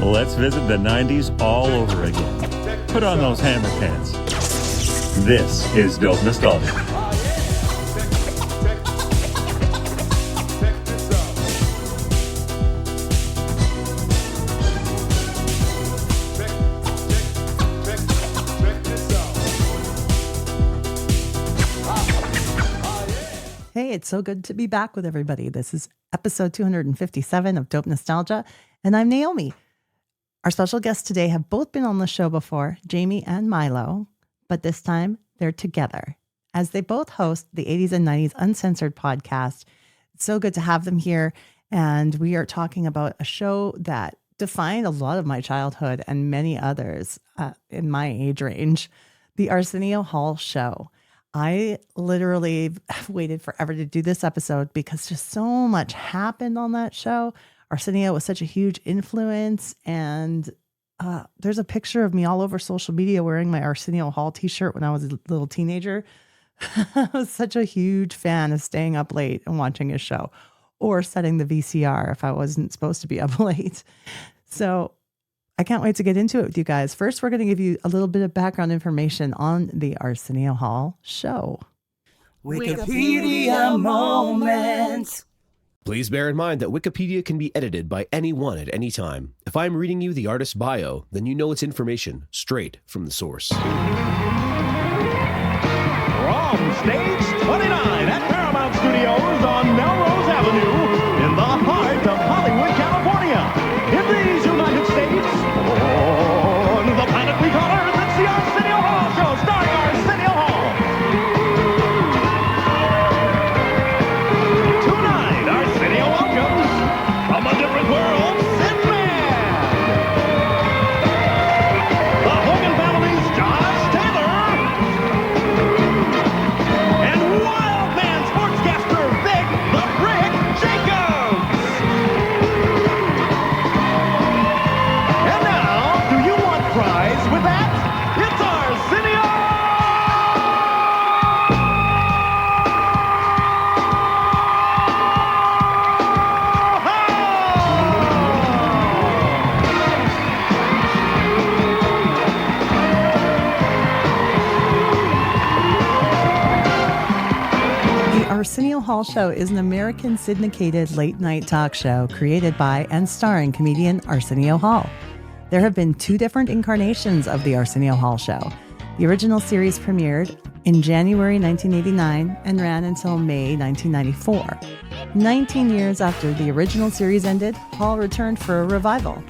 Let's visit the 90s all over again. Put on those hammer pants. This is Dope Nostalgia. Hey, it's so good to be back with everybody. This is episode 257 of Dope Nostalgia, and I'm Naomi. Our special guests today have both been on the show before, Jamie and Milo, but this time they're together as they both host the 80s and 90s Uncensored Podcast. It's so good to have them here, and we are talking about a show that defined a lot of my childhood and many others in my age range, the Arsenio Hall Show. I literally waited forever to do this episode because just so much happened on that show. Arsenio was such a huge influence, and there's a picture of me all over social media wearing my Arsenio Hall t-shirt when I was a little teenager. I was such a huge fan of staying up late and watching his show, or setting the VCR if I wasn't supposed to be up late. So I can't wait to get into it with you guys. First, we're going to give you a little bit of background information on the Arsenio Hall Show. Wikipedia moment. Please bear in mind that Wikipedia can be edited by anyone at any time. If I'm reading you the artist's bio, then you know it's information straight from the source. From stage 29 at Paramount Studios on Melrose Avenue in the heart of Hollywood, California. In these United States, on the planet we call Earth, it's the Arsenio Hall Show, starring Arsenio Hall. Tonight, Arsenio welcomes, from a different world, Sinbad. The Hogan family's Josh Taylor. And Wild Man sportscaster Vic the Brick Jacobs. And now, do you want fries with that? It's Arsenio! The Arsenio Hall Show is an American syndicated late-night talk show created by and starring comedian Arsenio Hall. There have been two different incarnations of the Arsenio Hall Show. The original series premiered in January 1989 and ran until May 1994. 19 years after the original series ended, Hall returned for a revival.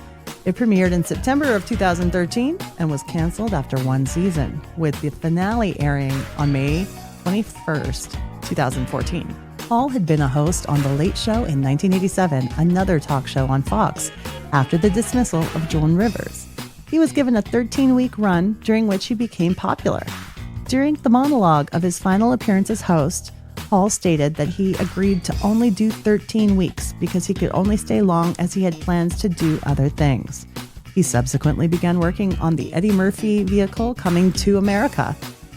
It premiered in September of 2013 and was canceled after one season, with the finale airing on May 21st, 2014. Hall had been a host on The Late Show in 1987, another talk show on Fox, after the dismissal of Joan Rivers. He was given a 13-week run, during which he became popular. During the monologue of his final appearance as host, Hall stated that he agreed to only do 13 weeks because he could only stay long as he had plans to do other things. He subsequently began working on the Eddie Murphy vehicle Coming to America.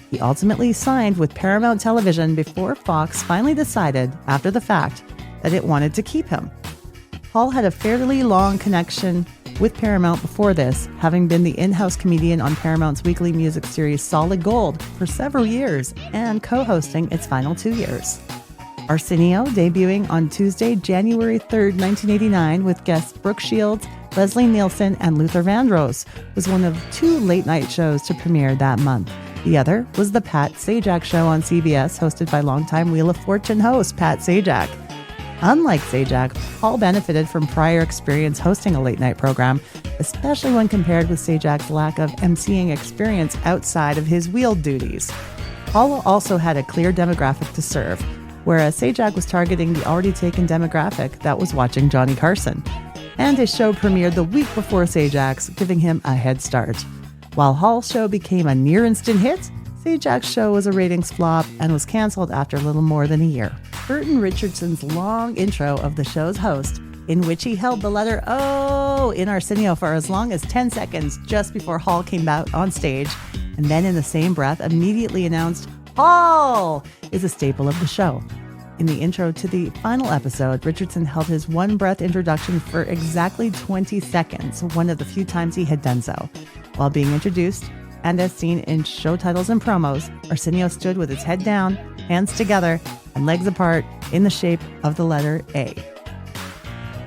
He ultimately signed with Paramount Television before Fox finally decided, after the fact, that it wanted to keep him. Hall had a fairly long connection with Paramount before this, having been the in-house comedian on Paramount's weekly music series Solid Gold for several years and co-hosting its final 2 years. Arsenio, debuting on Tuesday, January 3rd, 1989, with guests Brooke Shields, Leslie Nielsen, and Luther Vandross, was one of two late-night shows to premiere that month. The other was the Pat Sajak Show on CBS, hosted by longtime Wheel of Fortune host Pat Sajak. Unlike Sajak, Hall benefited from prior experience hosting a late-night program, especially when compared with Sajak's lack of emceeing experience outside of his wheel duties. Hall also had a clear demographic to serve, whereas Sajak was targeting the already taken demographic that was watching Johnny Carson. And his show premiered the week before Sajak's, giving him a head start. While Hall's show became a near-instant hit, Sajak's show was a ratings flop and was canceled after a little more than a year. Burton Richardson's long intro of the show's host, in which he held the letter O in Arsenio for as long as 10 seconds just before Hall came out on stage, and then in the same breath immediately announced, Hall, is a staple of the show. In the intro to the final episode, Richardson held his one-breath introduction for exactly 20 seconds, one of the few times he had done so. While being introduced, and as seen in show titles and promos, Arsenio stood with his head down, hands together, and legs apart in the shape of the letter A.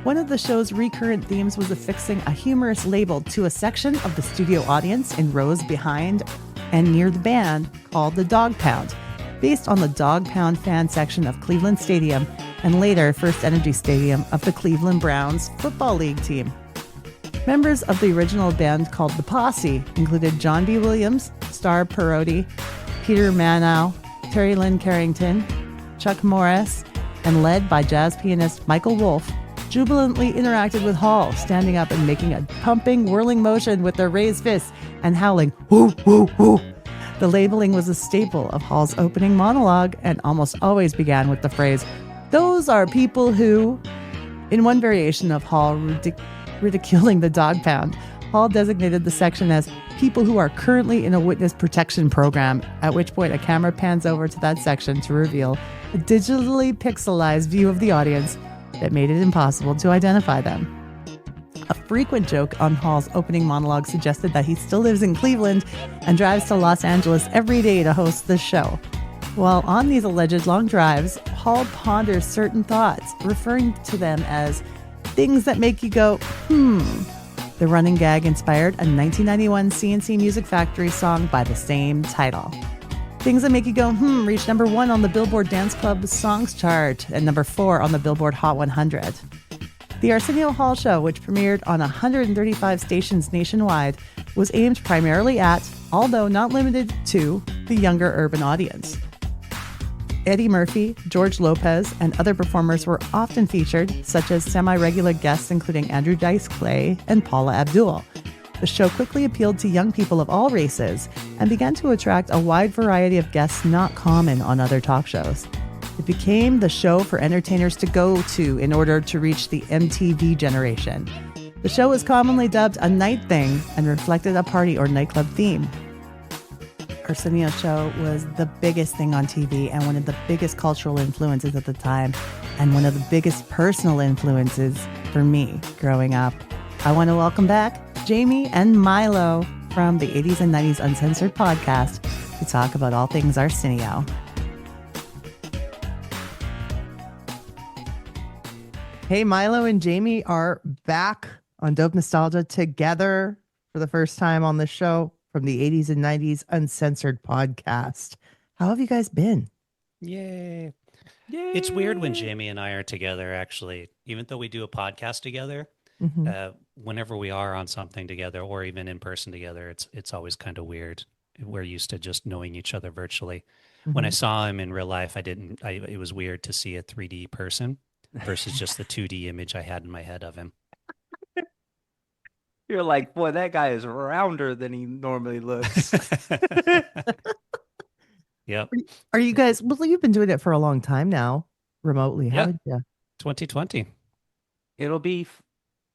One of the show's recurrent themes was affixing a humorous label to a section of the studio audience in rows behind and near the band called the Dogg Pound, based on the Dogg Pound fan section of Cleveland Stadium and later First Energy Stadium of the Cleveland Browns Football League team. Members of the original band called the Posse included John B. Williams, Star Parodi, Peter Manow, Terry Lynn Carrington, Chuck Morris, and led by jazz pianist Michael Wolff, jubilantly interacted with Hall, standing up and making a pumping, whirling motion with their raised fists and howling, "Woo, woo, woo." The labeling was a staple of Hall's opening monologue and almost always began with the phrase, "Those are people who..." In one variation of Hall ridiculing the Dogg Pound, Hall designated the section as people who are currently in a witness protection program, at which point a camera pans over to that section to reveal a digitally pixelized view of the audience that made it impossible to identify them. A frequent joke on Hall's opening monologue suggested that he still lives in Cleveland and drives to Los Angeles every day to host the show. While on these alleged long drives, Hall ponders certain thoughts, referring to them as things that make you go, The running gag inspired a 1991 CNC Music Factory song by the same title. Things that make you go, reached number 1 on the Billboard Dance Club Songs chart and number 4 on the Billboard Hot 100. The Arsenio Hall Show, which premiered on 135 stations nationwide, was aimed primarily at, although not limited to, the younger urban audience. Eddie Murphy, George Lopez, and other performers were often featured, such as semi-regular guests including Andrew Dice Clay and Paula Abdul. The show quickly appealed to young people of all races and began to attract a wide variety of guests not common on other talk shows. It became the show for entertainers to go to in order to reach the MTV generation. The show was commonly dubbed a night thing and reflected a party or nightclub theme. Arsenio Show was the biggest thing on TV and one of the biggest cultural influences at the time, and one of the biggest personal influences for me growing up. I want to welcome back Jamie and Milo from the 80s and 90s Uncensored Podcast to talk about all things Arsenio. Hey, Milo and Jamie are back on Dope Nostalgia together for the first time on the show from the 80s and 90s Uncensored Podcast. How have you guys been? Yay. It's weird when Jamie and I are together, actually. Even though we do a podcast together, whenever we are on something together or even in person together, it's always kind of weird. We're used to just knowing each other virtually. When I saw him in real life, it was weird to see a 3D person versus just the 2D image I had in my head of him. You're like, boy, that guy is rounder than he normally looks. Yep. Are you guys, well, you've been doing it for a long time now, remotely, haven't you? 2020. It'll be,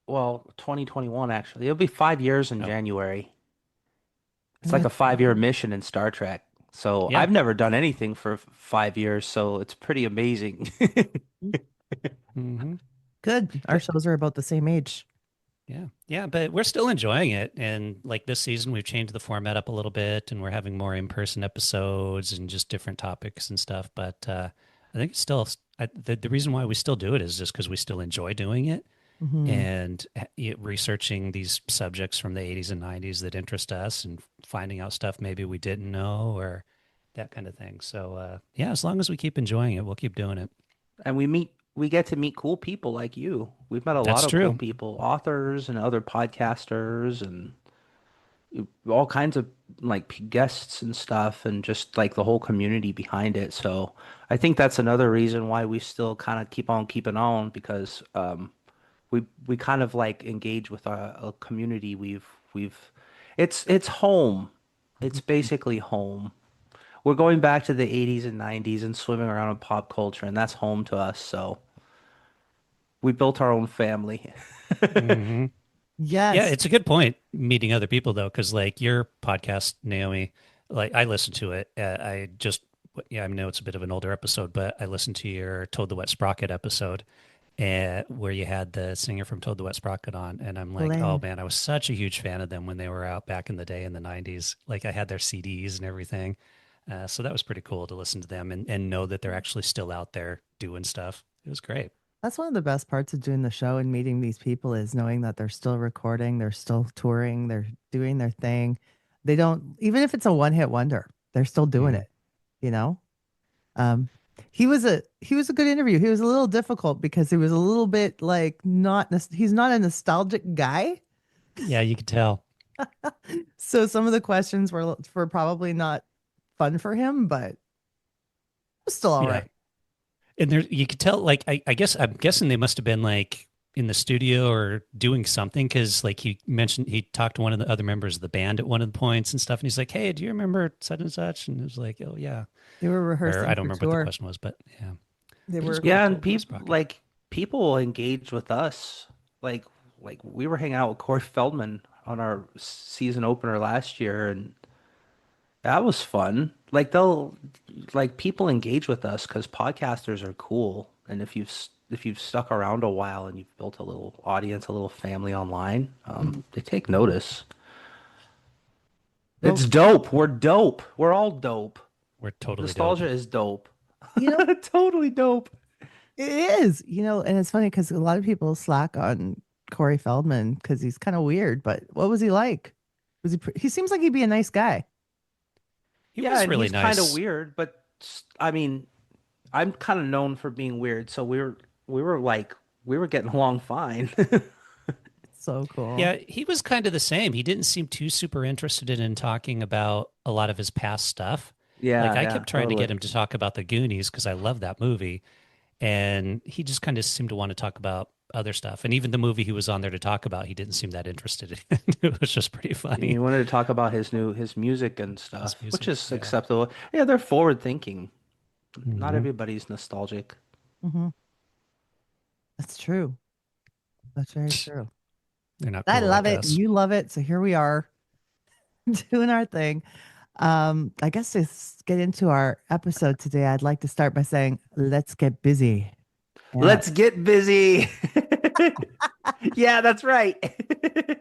2021, actually. It'll be 5 years in January. It's like a 5-year mission in Star Trek. So I've never done anything for 5 years, so it's pretty amazing. Good. Our shows are about the same age. Yeah, but we're still enjoying it. And like this season, we've changed the format up a little bit and we're having more in-person episodes and just different topics and stuff. But I think it's still, the reason why we still do it is just because we still enjoy doing it and researching these subjects from the 80s and 90s that interest us and finding out stuff maybe we didn't know or that kind of thing. So as long as we keep enjoying it, we'll keep doing it. And we get to meet cool people like you. We've met a lot of cool people, authors and other podcasters and all kinds of like guests and stuff and just like the whole community behind it. So I think that's another reason why we still kind of keep on keeping on because we kind of like engage with a community. It's home. It's basically home. We're going back to the 80s and 90s and swimming around in pop culture, and that's home to us. So we built our own family. Yes. Yeah, it's a good point meeting other people though, because like your podcast, Naomi, like I listened to it. I just I know it's a bit of an older episode, but I listened to your Toad the Wet Sprocket episode, where you had the singer from Toad the Wet Sprocket on, and I'm like, oh man, I was such a huge fan of them when they were out back in the day in the 90s. Like I had their CDs and everything. So that was pretty cool to listen to them and know that they're actually still out there doing stuff. It was great. That's one of the best parts of doing the show and meeting these people is knowing that they're still recording, they're still touring, they're doing their thing. They don't, even if it's a one-hit wonder, they're still doing it, you know? He was a good interview. He was a little difficult because he was a little bit like he's not a nostalgic guy. Yeah, you could tell. So some of the questions were probably not fun for him, but it was still all right. And there, you could tell, like, I'm guessing they must have been like in the studio or doing something because, like, he talked to one of the other members of the band at one of the points and stuff, and he's like, "Hey, do you remember such and such?" And it was like, "Oh yeah." They were rehearsing. Or, I don't remember what the question was, but yeah, they were. Yeah, and people engaged with us. Like we were hanging out with Corey Feldman on our season opener last year, and that was fun. Like people engage with us because podcasters are cool, and if you've stuck around a while and you've built a little audience, a little family online, they take notice. It's dope. We're dope. We're all dope. We're totally nostalgia dope. Is dope. You know, totally dope. It is. You know, and it's funny because a lot of people slack on Corey Feldman because he's kind of weird. But what was he like? He seems like he'd be a nice guy. He was really nice. Kind of weird, but I mean, I'm kind of known for being weird, so we were getting along fine. So cool. Yeah, he was kind of the same. He didn't seem too super interested in talking about a lot of his past stuff. Yeah, like I kept trying to get him to talk about the Goonies because I love that movie, and he just kind of seemed to want to talk about other stuff. And even the movie he was on there to talk about, he didn't seem that interested in. It was just pretty funny. He wanted to talk about his music and stuff, which is acceptable. Yeah, they're forward thinking. Not everybody's nostalgic. That's true. That's very true. They're not. I love like it. us. You love it. So here we are doing our thing. I guess to get into our episode today, I'd like to start by saying, let's get busy. Let's get busy. Yeah, that's right.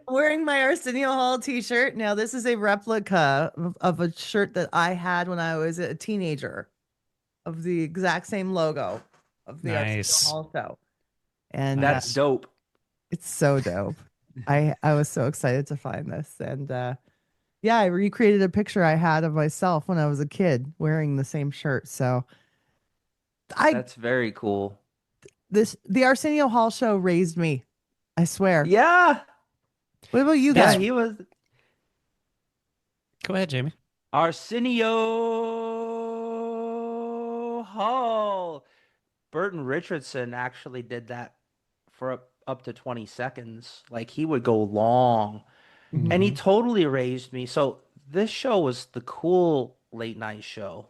Wearing my Arsenio Hall t-shirt. Now, this is a replica of a shirt that I had when I was a teenager of the exact same logo of the Arsenio Hall Show. And that's dope. It's so dope. I was so excited to find this. And yeah, I recreated a picture I had of myself when I was a kid wearing the same shirt. So that's very cool. The Arsenio Hall Show raised me. I swear. Yeah. What about you guys? Yeah, he was. Go ahead, Jamie. Arsenio Hall. Burton Richardson actually did that for up to 20 seconds. Like he would go long. And he totally raised me. So this show was the cool late night show.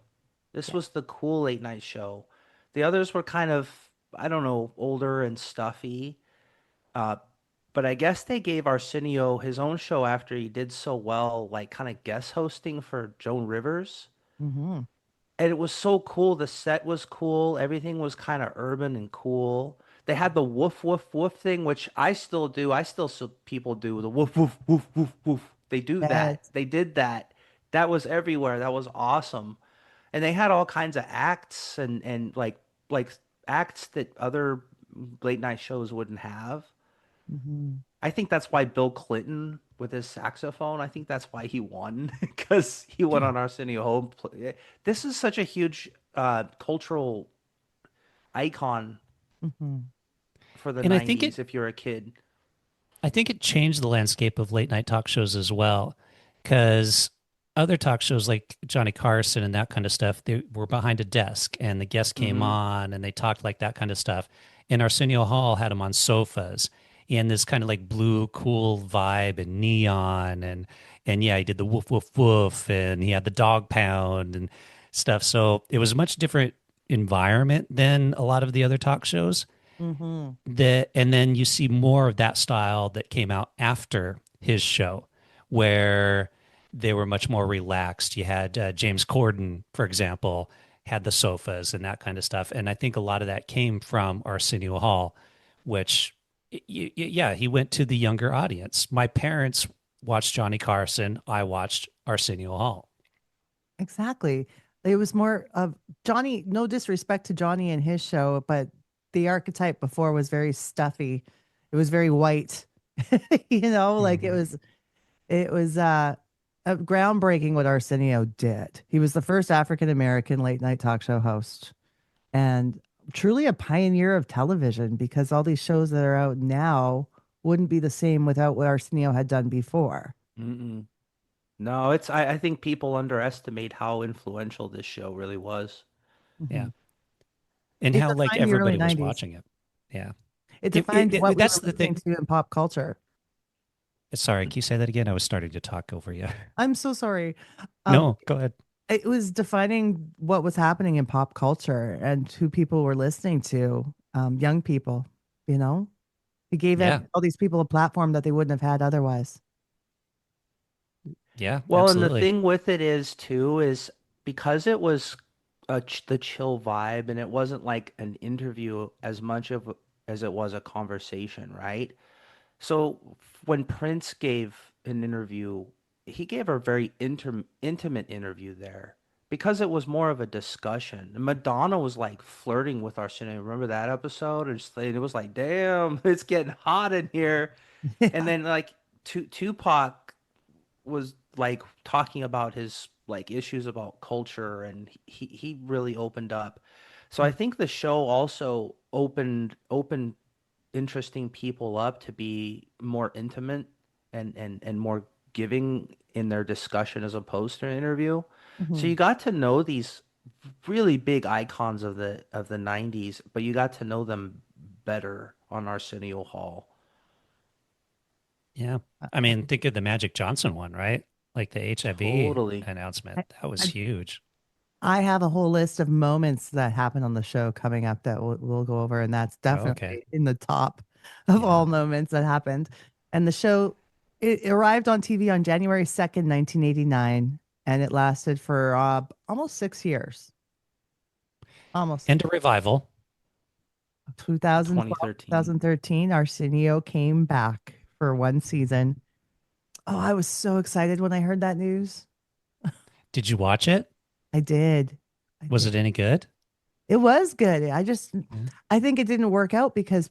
This was the cool late night show. The others were kind of, I don't know, older and stuffy. But I guess they gave Arsenio his own show after he did so well, like kind of guest hosting for Joan Rivers. And it was so cool. The set was cool. Everything was kind of urban and cool. They had the woof, woof, woof thing, which I still do. People do the woof, woof, woof, woof, woof. They do that. They did that. That was everywhere. That was awesome. And they had all kinds of acts and like acts that other late night shows wouldn't have. I think that's why Bill Clinton with his saxophone, I think that's why he won, because he went on Arsenio Hall. This is such a huge cultural icon for the 90s. I think if you're a kid, I think it changed the landscape of late night talk shows as well, because other talk shows like Johnny Carson and that kind of stuff, they were behind a desk and the guest came on and they talked like that kind of stuff. And Arsenio Hall had them on sofas in this kind of like blue, cool vibe and neon. And yeah, he did the woof, woof, woof, and he had the Dogg Pound and stuff. So it was a much different environment than a lot of the other talk shows. And then you see more of that style that came out after his show, where they were much more relaxed. You had James Corden, for example, had the sofas and that kind of stuff. And I think a lot of that came from Arsenio Hall, which, yeah, he went to the younger audience. My parents watched Johnny Carson. I watched Arsenio Hall. Exactly. It was more of Johnny, no disrespect to Johnny and his show, but the archetype before was very stuffy. It was very white. Like it was groundbreaking what Arsenio did. He was the first African American late night talk show host and truly a pioneer of television, because all these shows that are out now wouldn't be the same without what Arsenio had done before. Mm-mm. No, I think people underestimate how influential this show really was. Yeah. And It how like defined the early everybody was 90s. watching it. Yeah. It defined what that's we were the thing. listening to in pop culture. Sorry, can you say that again? I was starting to talk over you. I'm so sorry. No, go ahead. It was defining what was happening in pop culture and who people were listening to, young people, He gave all these people a platform that they wouldn't have had otherwise. Yeah, Well, absolutely. and the thing with it is too, is because it was the chill vibe and it wasn't like an interview as much of as it was a conversation, right? So when Prince gave an interview, he gave a very intimate interview there because it was more of a discussion. And Madonna was like flirting with Arsenio. Remember that episode? It was like, damn, it's getting hot in here. And then like Tupac was like talking about his like issues about culture, and he really opened up. So I think the show also opened interesting people up to be more intimate and more giving in their discussion as opposed to an interview. So you got to know these really big icons of the 90s, but you got to know them better on Arsenio Hall. Yeah. I mean, think of the Magic Johnson one, right? Like the HIV Totally. announcement. That was huge. I have a whole list of moments that happened on the show coming up that we'll go over, and that's definitely in the top of all moments that happened. And the show, it arrived on TV on January 2nd, 1989, and it lasted for almost 6 years. Almost. And a revival. 2013, Arsenio came back for one season. Oh, I was so excited when I heard that news. Did you watch it? I did. Was it any good? It was good. I think it didn't work out because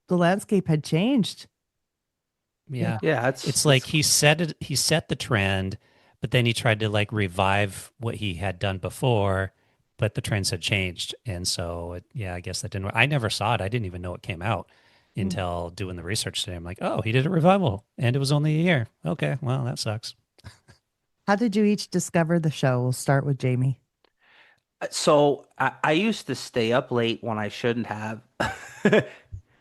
the landscape had changed. Yeah. Yeah, it's like he set the trend, but then he tried to like revive what he had done before, but the trends had changed. And so, I guess that didn't work. I never saw it. I didn't even know it came out until doing the research today. I'm like, oh, he did a revival and it was only a year. Okay, well, that sucks. How did you each discover the show? We'll start with Jamie. So I used to stay up late when I shouldn't have,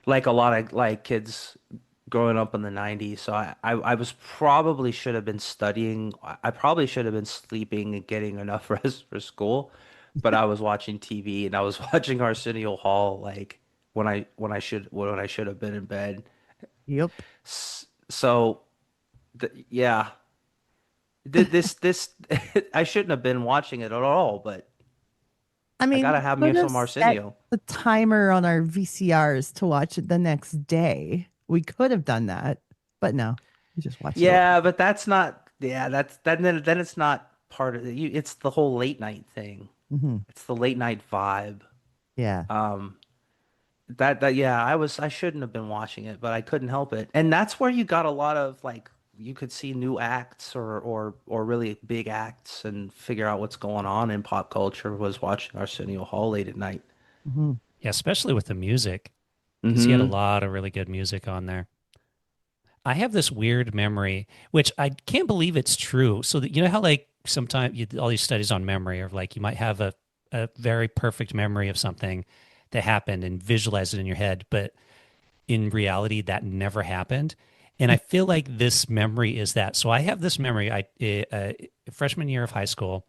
like a lot of like kids growing up in the 90s. So I was probably should have been studying. I probably should have been sleeping and getting enough rest for school, but I was watching TV and I was watching Arsenio Hall like when I should have been in bed. Yep. So yeah. This I shouldn't have been watching it at all, but I mean, I gotta have me some Arsenio. The timer on our VCRs to watch it the next day. We could have done that, but no, we just watched it. Yeah, but that's not. Yeah, then it's not part of it. It's the whole late night thing. Mm-hmm. It's the late night vibe. Yeah. I shouldn't have been watching it, but I couldn't help it. And that's where you got a lot of like you could see new acts or really big acts and figure out what's going on in pop culture was watching Arsenio Hall late at night. Mm-hmm. Yeah, especially with the music. Because he had a lot of really good music on there. I have this weird memory, which I can't believe it's true. So that, you know how like sometimes all these studies on memory are like you might have a very perfect memory of something that happened and visualize it in your head, but in reality that never happened. And I feel like this memory is that. So I have this memory, freshman year of high school,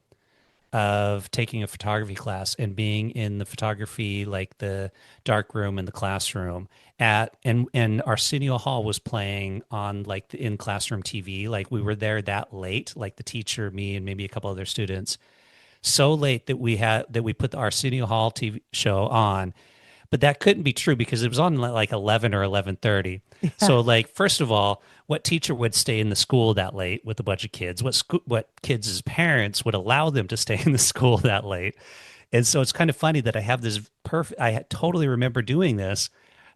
of taking a photography class and being in the photography, like the dark room in the classroom and Arsenio Hall was playing on like the in classroom TV. Like we were there that late, like the teacher, me, and maybe a couple other students. so late that we put the Arsenio Hall TV show on. But that couldn't be true because it was on like 11 or 11:30. Yeah. So like, first of all, what teacher would stay in the school that late with a bunch of kids? What kids' parents would allow them to stay in the school that late? And so it's kind of funny that I have this I totally remember doing this,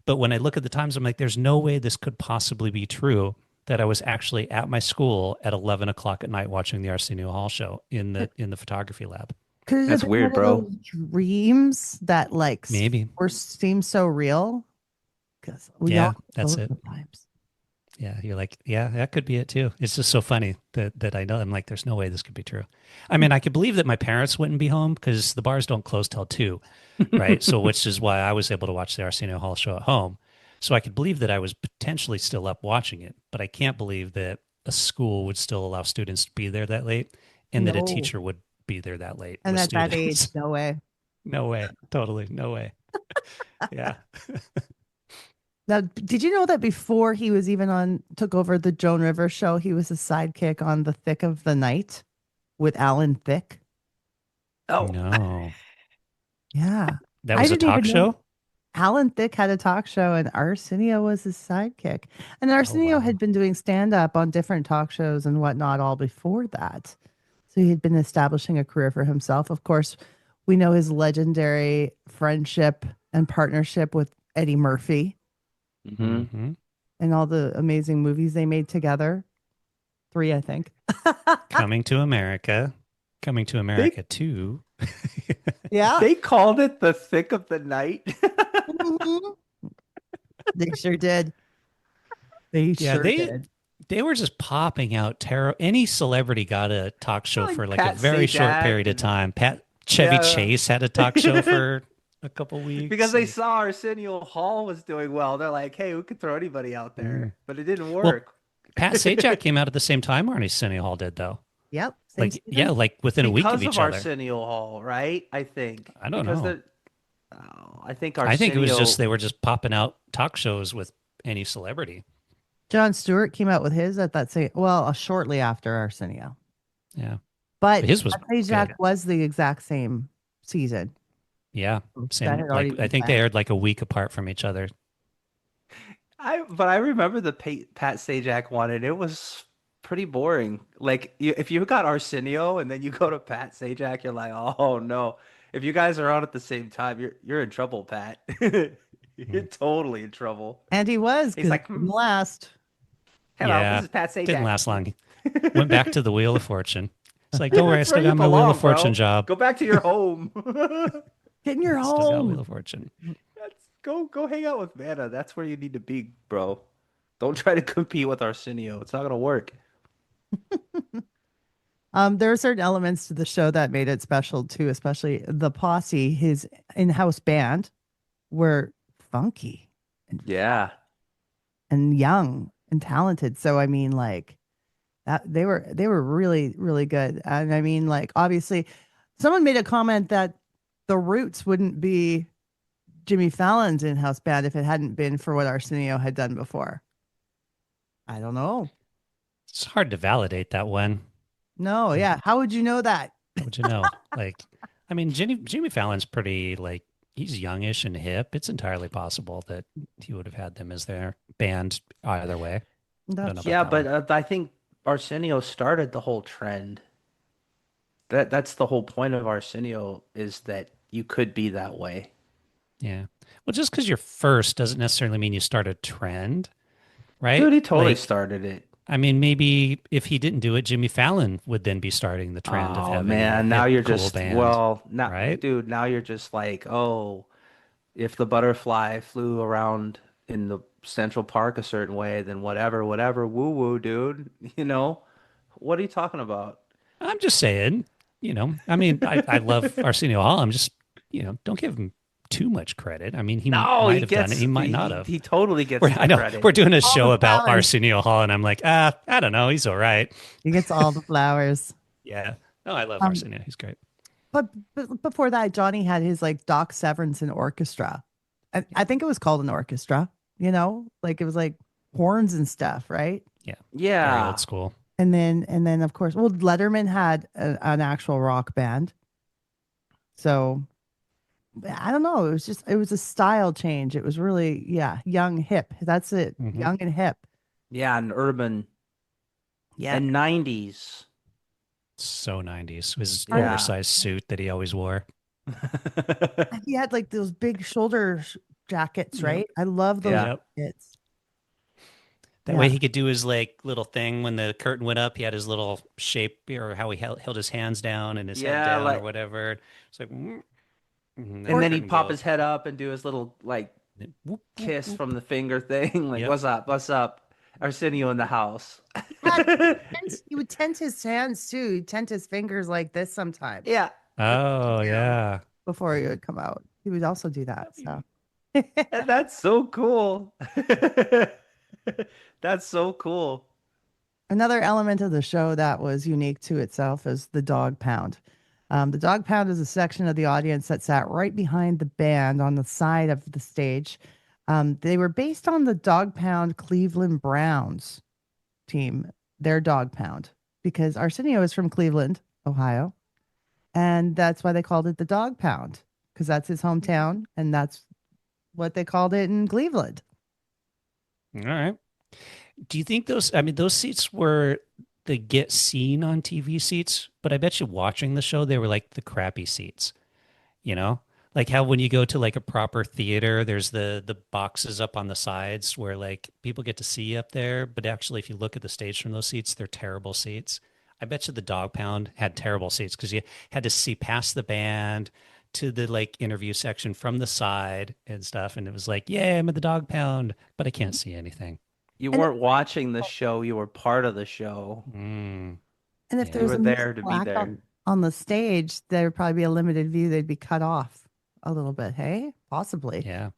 but when I look at the times, I'm like, there's no way this could possibly be true that I was actually at my school at 11 o'clock at night watching the Arsenio Hall show in the photography lab. That's weird, bro. Dreams that like maybe seem so real. Because that's it. Yeah, you're like, yeah, that could be it too. It's just so funny that I know. I'm like, there's no way this could be true. I mean, I could believe that my parents wouldn't be home because the bars don't close till 2, right? So, which is why I was able to watch the Arsenio Hall show at home. So I could believe that I was potentially still up watching it, but I can't believe that a school would still allow students to be there that late, and that a teacher would be there that late. And at that age, no way. No way. Totally. No way. Yeah. Now, did you know that before he was even took over the Joan Rivers show, he was a sidekick on The Thick of the Night with Alan Thicke? Oh, no. Yeah. That was a talk show? Alan Thicke had a talk show and Arsenio was his sidekick. And Arsenio had been doing stand-up on different talk shows and whatnot all before that. So he had been establishing a career for himself. Of course, we know his legendary friendship and partnership with Eddie Murphy. Mm-hmm. And all the amazing movies they made together. 3, I think. Coming to America 2. Yeah. They called it The Thick of the Night. They sure did. They did. They were just popping out tarot. Any celebrity got a talk show for like Pat a very short Sajak period of time. Chevy Chase had a talk show for a couple weeks. Because they saw Arsenio Hall was doing well. They're like, hey, we could throw anybody out there. But it didn't work. Well, Pat Sajak came out at the same time Arsenio Hall did, though. Yep. Like within a week of each other. Because of Arsenio Hall, right? I think. I don't know. I think it was just they were just popping out talk shows with any celebrity. Jon Stewart came out with his at that same, shortly after Arsenio. Yeah. But his was Sajak was the exact same season. Yeah. Same. Like, I think they aired like a week apart from each other. But I remember the Pat Sajak one, and it was pretty boring. Like, if you got Arsenio and then you go to Pat Sajak, you're like, oh no. If you guys are on at the same time, you're in trouble, Pat. You're totally in trouble. And he was. He's like, last. Hello, this is Pat Sajak. Didn't last long. Went back to the Wheel of Fortune. It's like, don't worry, I still got my Wheel of Fortune job. Go back to your home. Get in your home. Still got Wheel of Fortune. Go hang out with Vanna. That's where you need to be, bro. Don't try to compete with Arsenio. It's not gonna work. There are certain elements to the show that made it special too, especially the Posse, his in-house band, were funky and young and talented. So I mean, like that they were really, really good. And I mean, like, obviously someone made a comment that the Roots wouldn't be Jimmy Fallon's in-house band if it hadn't been for what Arsenio had done before. I don't know. It's hard to validate that one. No, yeah. How would you know that? How would you know? Like, I mean, Jimmy Fallon's pretty, like, he's youngish and hip. It's entirely possible that he would have had them as their band either way. Yeah, but I think Arsenio started the whole trend. That's the whole point of Arsenio, is that you could be that way. Yeah. Well, just because you're first doesn't necessarily mean you start a trend, right? Dude, he totally started it. I mean, maybe if he didn't do it, Jimmy Fallon would then be starting the trend of having now you're cool just band, right? Dude, now you're just like, oh, if the butterfly flew around in the Central Park a certain way, then whatever, woo woo, dude. You know, what are you talking about? I'm just saying, I mean, I love Arsenio Hall. I'm just, don't give him too much credit. I mean, he might have done it. He might not have. He totally gets I know. credit. We're doing a show about Arsenio Hall, and I'm like, I don't know. He's all right. He gets all the flowers. Yeah. No, I love Arsenio. He's great. But before that, Johnny had his like Doc Severinsen orchestra. I think it was called an orchestra, like it was like horns and stuff, right? Yeah. Yeah. Very old school. And then of course, Letterman had an actual rock band. So I don't know. It was a style change. It was really, young, hip. That's it. Mm-hmm. Young and hip. Yeah, and urban. Yeah. And 90s. So 90s. His Yeah. oversized suit that he always wore. He had like those big shoulder jackets, Yep. right? I love those Yeah. jackets. That way he could do his like little thing when the curtain went up. He had his little shape or how he held his hands down and his head down like, or whatever. It's like, and then he'd pop his head up and do his little like whoop, kiss whoop. from the finger thing. Like, Yep. what's up? What's up? Arsenio in the house. He would tent his hands too. He'd tent his fingers like this sometimes. Yeah. Oh, yeah. Before he would come out. He would also do that. So And that's so cool. That's so cool. another element of the show that was unique to itself is the Dogg Pound. The Dogg Pound is a section of the audience that sat right behind the band on the side of the stage. They were based on the Dogg Pound Cleveland Browns team, their Dogg Pound, because Arsenio is from Cleveland, Ohio. And that's why they called it the Dogg Pound, because that's his hometown. And that's what they called it in Cleveland. All right. Do you think those seats were the get seen on TV seats? But I bet you watching the show, they were like the crappy seats, you know? Like how when you go to like a proper theater, there's the boxes up on the sides where like people get to see up there. But actually, if you look at the stage from those seats, they're terrible seats. I bet you the Dogg Pound had terrible seats because you had to see past the band to the like interview section from the side and stuff. And it was like, yeah, I'm at the Dogg Pound, but I can't see anything. You weren't watching the show, you were part of the show. And if Yeah. there was You a were there to musical be act there. on the stage, there would probably be a limited view. They'd be cut off a little bit. Hey, possibly. Yeah.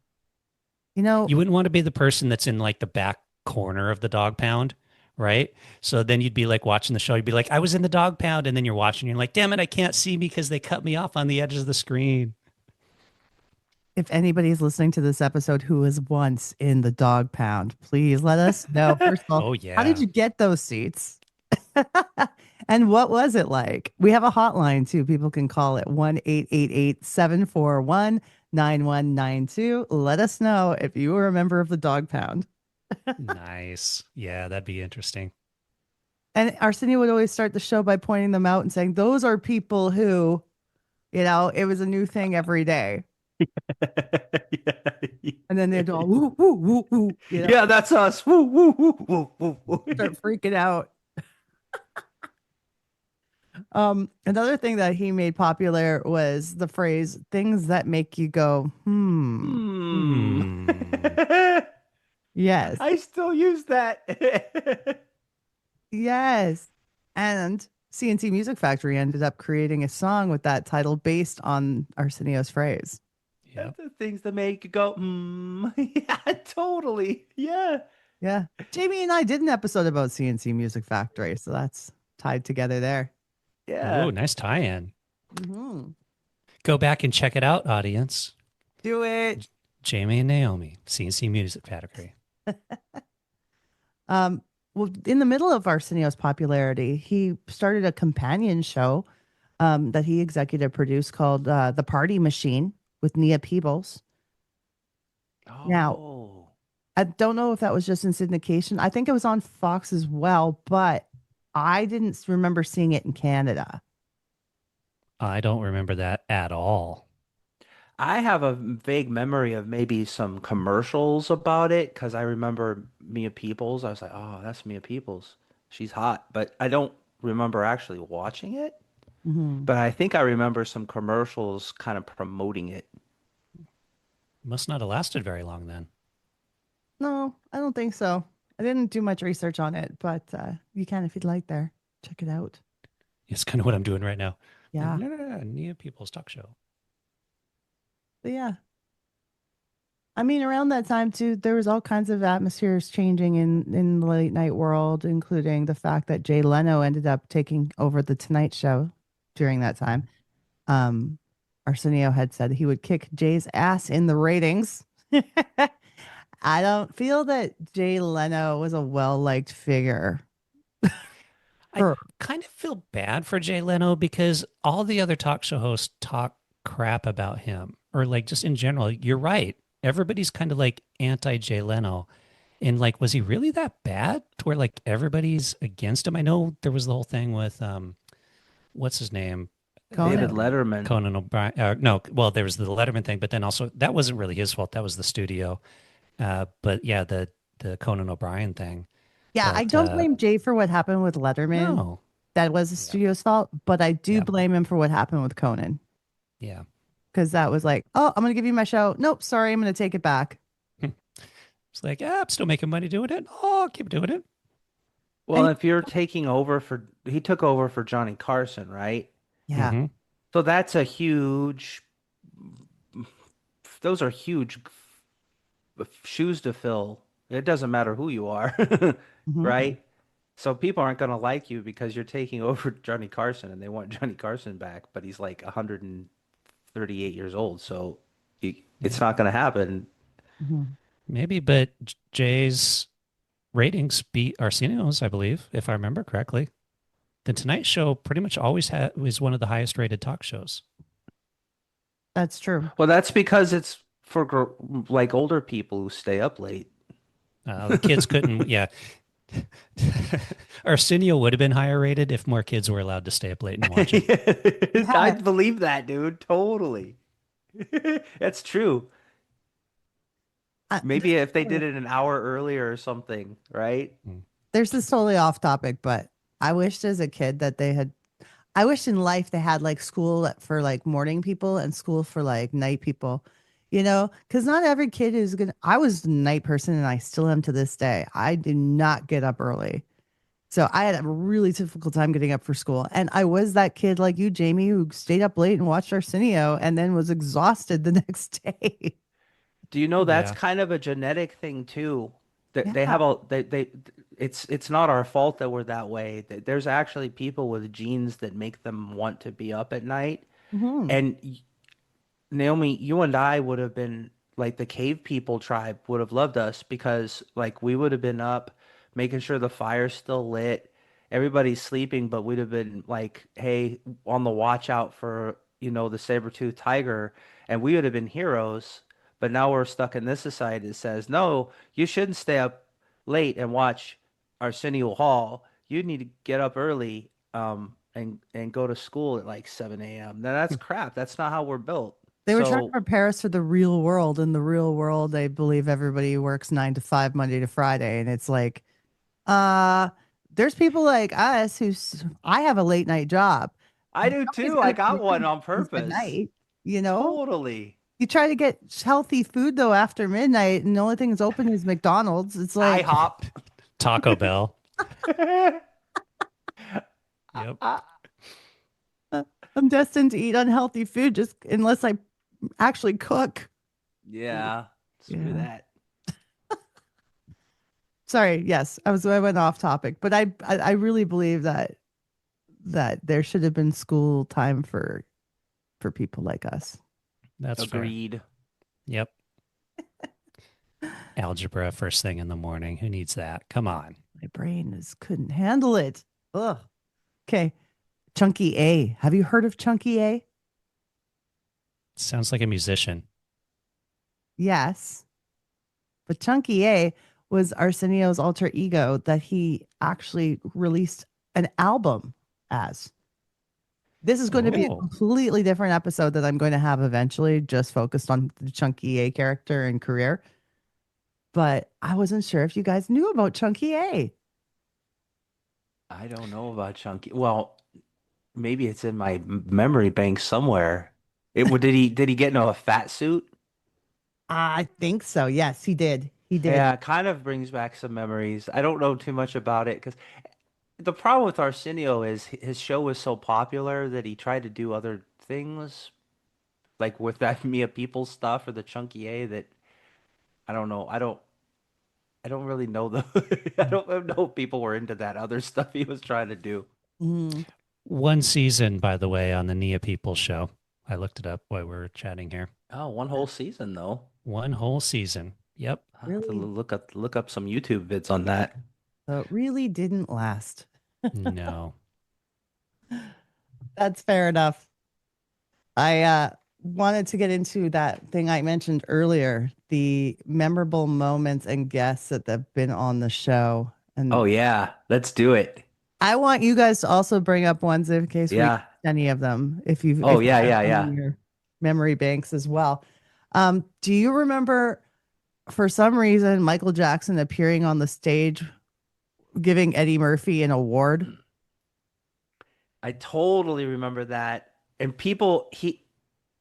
You know, You wouldn't want to be the person that's in like the back corner of the Dogg Pound, right? So then you'd be like watching the show. You'd be like, I was in the Dogg Pound. And then you're watching, you're like, damn it, I can't see because they cut me off on the edges of the screen. if anybody's listening to this episode who was once in the Dogg Pound, please let us know. First of all, Oh, yeah. how did you get those seats? And what was it like? We have a hotline too. People can call it 1-888-741-9192. Let us know if you were a member of the Dogg Pound. Nice. Yeah, that'd be interesting. And Arsenio would always start the show by pointing them out and saying, those are people who, it was a new thing every day. And then they'd all, woo, woo, woo, woo. Yeah, that's us. Woo, woo, woo, woo, woo, woo. Start freaking out. Another thing that he made popular was the phrase, things that make you go, Yes. I still use that. Yes. And CNC Music Factory ended up creating a song with that title based on Arsenio's phrase. Yeah. The things that make you go, yeah, totally. Yeah. Yeah. Jamie and I did an episode about CNC Music Factory, so that's tied together there. Yeah. Oh, nice tie-in. Mm-hmm. Go back and check it out, audience. Do it. Jamie and Naomi, CNC Music Factory. Well, in the middle of Arsenio's popularity, he started a companion show that he executive produced called The Party Machine with Nia Peebles. Oh. Now, I don't know if that was just in syndication. I think it was on Fox as well, but I didn't remember seeing it in Canada. I don't remember that at all. I have a vague memory of maybe some commercials about it because I remember Mia Peoples. I was like, oh, that's Mia Peoples. She's hot. But I don't remember actually watching it. Mm-hmm. But I think I remember some commercials kind of promoting it. Must not have lasted very long then. No, I don't think so. I didn't do much research on it, but you can if you'd like there. Check it out. It's kind of what I'm doing right now. Yeah. Nia People's talk show. But yeah. I mean, around that time too, there was all kinds of atmospheres changing in the late night world, including the fact that Jay Leno ended up taking over the Tonight Show during that time. Arsenio had said he would kick Jay's ass in the ratings. I don't feel that Jay Leno was a well-liked figure. I kind of feel bad for Jay Leno because all the other talk show hosts talk crap about him, or like just in general. You're right. Everybody's kind of like anti Jay Leno. And like, was he really that bad to where like everybody's against him? I know there was the whole thing with what's his name? David Letterman. Conan O'Brien. No, well, there was the Letterman thing, but then also that wasn't really his fault. That was the studio. But yeah, the Conan O'Brien thing. Yeah, But, I don't blame Jay for what happened with Letterman. No. That was the studio's fault, but I do blame him for what happened with Conan. Yeah. Because that was like, oh, I'm going to give you my show. Nope, sorry, I'm going to take it back. It's like, I'm still making money doing it. Oh, I'll keep doing it. Well, if you're taking over he took over for Johnny Carson, right? Yeah. Mm-hmm. So that's those are huge shoes to fill. It doesn't matter who you are, right? So people aren't going to like you because you're taking over Johnny Carson and they want Johnny Carson back, but he's like 138 years old. So it's not going to happen. Maybe, but Jay's ratings beat Arsenio's, I believe, if I remember correctly. The Tonight Show pretty much always was one of the highest rated talk shows. That's true. Well, that's because it's for like older people who stay up late. The kids couldn't, yeah. Arsenio would have been higher rated if more kids were allowed to stay up late and watch it. I believe that, dude. Totally. That's true. Maybe if they did it an hour earlier or something, right? There's this totally off topic, but I wished as a kid that I wished in life they had like school for like morning people and school for like night people, you know, because not every kid is going to. I was a night person and I still am to this day. I did not get up early. So I had a really difficult time getting up for school. And I was that kid like you, Jamie, who stayed up late and watched Arsenio and then was exhausted the next day. Do you know that's kind of a genetic thing too? They have it's not our fault that we're that way. There's actually people with genes that make them want to be up at night. And Naomi, you and I would have been like the cave people tribe would have loved us because like we would have been up making sure the fire's still lit. Everybody's sleeping, but we'd have been like, hey, on the watch out for, the saber-toothed tiger, and we would have been heroes. But now we're stuck in this society that says, no, you shouldn't stay up late and watch Arsenio Hall. You need to get up early and go to school at like 7 a.m. Now that's crap. That's not how we're built. They were trying to prepare us for the real world. In the real world, they believe everybody works 9 to 5, Monday to Friday. And it's like, there's people like us I have a late night job. I do too. I got one on purpose. Night, Totally. You try to get healthy food though after midnight, and the only thing that's open is McDonald's. It's like IHOP, Taco Bell. Yep. I'm destined to eat unhealthy food just unless I actually cook. Yeah, screw that. Sorry. Yes, I went off topic, but I really believe that there should have been school time for people like us. That's agreed. Fair. Yep. Algebra first thing in the morning. Who needs that? Come on. My brain couldn't handle it. Ugh. Okay. Chunky A. Have you heard of Chunky A? Sounds like a musician. Yes. But Chunky A was Arsenio's alter ego that he actually released an album as. This is going to be a completely different episode that I'm going to have eventually, just focused on the Chunky A character and career. But I wasn't sure if you guys knew about Chunky A. I don't know about Chunky. Well, maybe it's in my memory bank somewhere. Did he get into a fat suit? I think so. Yes, he did. He did. Yeah, it kind of brings back some memories. I don't know too much about it because the problem with Arsenio is his show was so popular that he tried to do other things, like with that Mia People stuff or the Chunky A. That I don't know. I don't really know I don't know if people were into that other stuff he was trying to do. One season, by the way, on the Nia People show. I looked it up while we were chatting here. Oh, one whole season though. One whole season. Yep. I have to look up some YouTube vids on that. So it really didn't last. No. That's fair enough. I wanted to get into that thing I mentioned earlier, the memorable moments and guests that have been on the show. And oh yeah, let's do it. I want you guys to also bring up ones in case we Yeah. any of them. If you Oh, if you yeah, have yeah, some yeah. in your memory banks as well. Do you remember, for some reason, Michael Jackson appearing on the stage giving Eddie Murphy an award? I totally remember that. And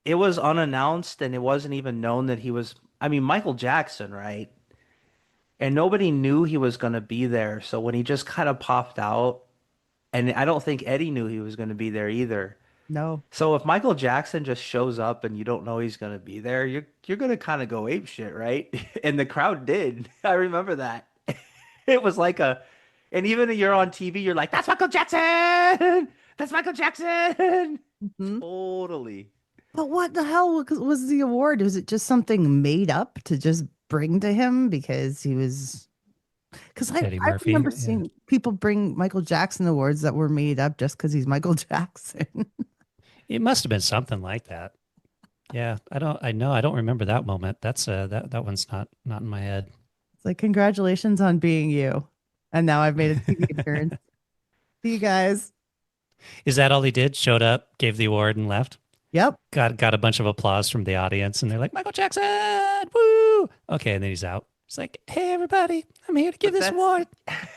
it was unannounced and it wasn't even known that he was, I mean, Michael Jackson, right? And nobody knew he was going to be there. So when he just kind of popped out, and I don't think Eddie knew he was going to be there either. No. So if Michael Jackson just shows up and you don't know he's going to be there, you're going to kind of go ape shit, right? And the crowd did. I remember that. It was like and even if you're on TV, you're like, that's Michael Jackson! That's Michael Jackson! Mm-hmm. Totally. But what the hell was the award? Was it just something made up to just bring to him because he was... Because I remember seeing people bring Michael Jackson awards that were made up just because he's Michael Jackson. It must have been something like that. Yeah, I don't remember that moment. That's that one's not in my head. It's like, congratulations on being you. And now I've made a TV appearance. See you guys. Is that all he did? Showed up, gave the award, and left? Yep. Got a bunch of applause from the audience, and they're like, Michael Jackson, woo! Okay, and then he's out. It's like, hey, everybody, I'm here to give this award.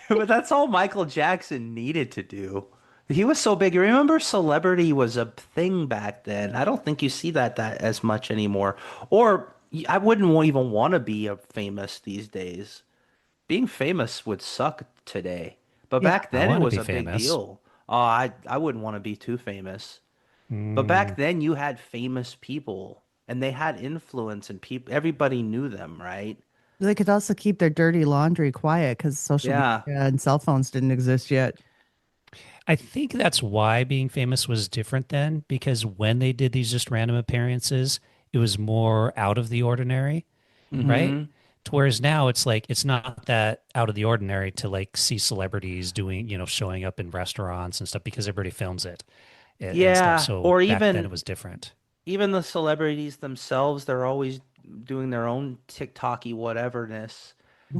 But that's all Michael Jackson needed to do. He was so big. You remember celebrity was a thing back then. I don't think you see that as much anymore. Or I wouldn't even want to be famous these days. Being famous would suck today. But back then it was a big deal. Oh, I wouldn't want to be too famous. But back then you had famous people and they had influence and everybody knew them, right? They could also keep their dirty laundry quiet because social media and cell phones didn't exist yet. I think that's why being famous was different then, because when they did these just random appearances, it was more out of the ordinary, right? Whereas now it's like, it's not that out of the ordinary to like see celebrities doing, showing up in restaurants and stuff because everybody films it. Yeah. So or back even then it was different. Even the celebrities themselves, they're always doing their own TikTok-y whateverness.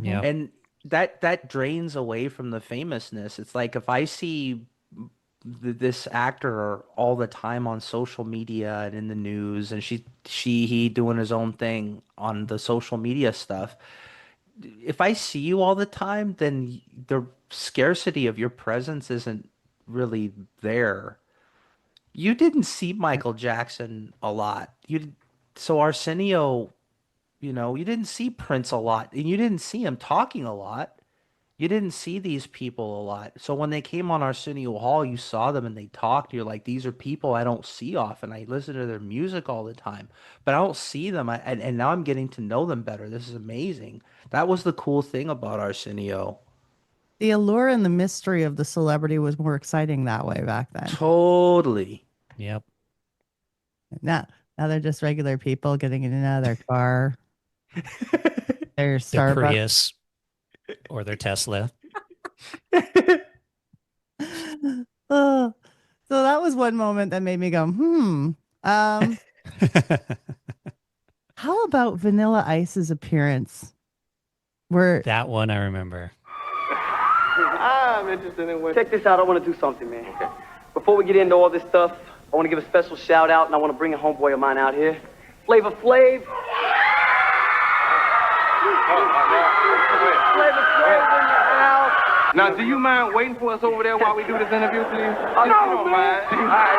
Yeah. And that drains away from the famousness. It's like if I see this actor all the time on social media and in the news, and he doing his own thing on the social media stuff. If I see you all the time, then the scarcity of your presence isn't really there. You didn't see Michael Jackson a lot. So Arsenio, you didn't see Prince a lot, and you didn't see him talking a lot. You didn't see these people a lot. So when they came on Arsenio Hall, you saw them and they talked. You're like, these are people I don't see often. I listen to their music all the time, but I don't see them. And now I'm getting to know them better. This is amazing. That was the cool thing about Arsenio. The allure and the mystery of the celebrity was more exciting that way back then. Totally. Yep. Now they're just regular people getting in and out of their car. Their Starbucks. Prius or their Tesla. Oh, so that was one moment that made me go, How about Vanilla Ice's appearance? That one I remember. I'm interested in what... Check this out. I want to do something, man. Okay. Before we get into all this stuff, I want to give a special shout out, and I want to bring a homeboy of mine out here. Flavor Flav. Flavor Flav in the house. Now, do you mind waiting for us over there while we do this interview, please? Oh, no, man. All right.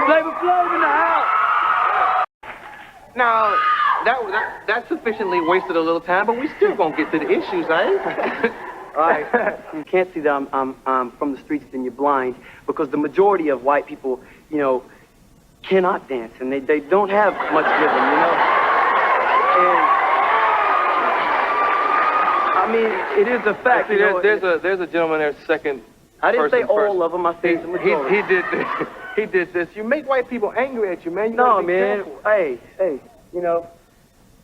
Flavor Flav in the house. Now, that sufficiently wasted a little time, but we still gonna get to the issues, eh? All right. You can't see that I'm from the streets and you're blind, because the majority of white people, cannot dance, and they don't have much rhythm, And I mean, it is a fact. See, there's a gentleman there, second. I didn't say all first. of them. I said the majority. He did this. He did this. You make white people angry at you, man. No, man. Hey,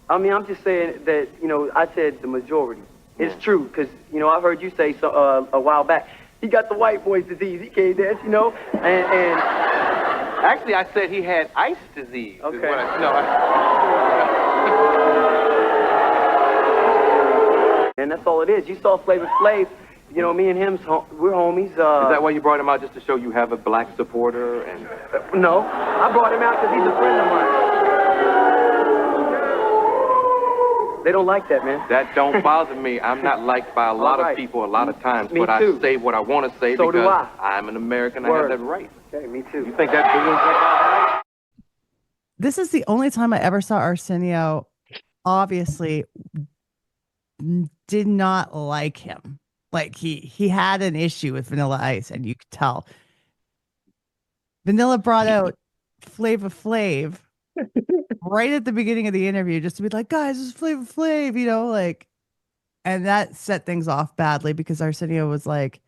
I mean, I'm just saying that, I said the majority. It's true, because, I've heard you say so, a while back, he got the white boy's disease. He can't dance, and Actually, I said he had ice disease. Okay. Is what And that's all it is. You saw Flavor Flav. You know, me and him, we're homies. Is that why you brought him out, just to show you have a black supporter? And No, I brought him out because he's a friend of mine. They don't like that, man. that don't bother me. I'm not liked by a lot of people a lot of times, Me but too. I say what I want to say So do because I. I'm an American. I Word. have that right. Okay, me too. You think that balloon's like This is the only time I ever saw Arsenio obviously did not like him. Like he had an issue with Vanilla Ice, and you could tell. Vanilla brought out Flavor Flav right at the beginning of the interview just to be like, guys, this is Flavor Flav, you know, like, and that set things off badly because Arsenio was like,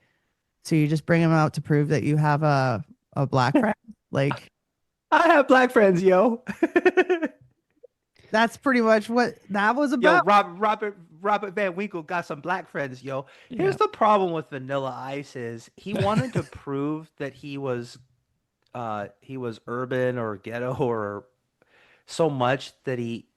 so you just bring him out to prove that you have a black friend? Like, I have black friends, yo. that's pretty much what that was Yo, about. Robert Van Winkle got some black friends, yo. Here's the problem with Vanilla Ice is he wanted to prove that he was urban or ghetto or so much that he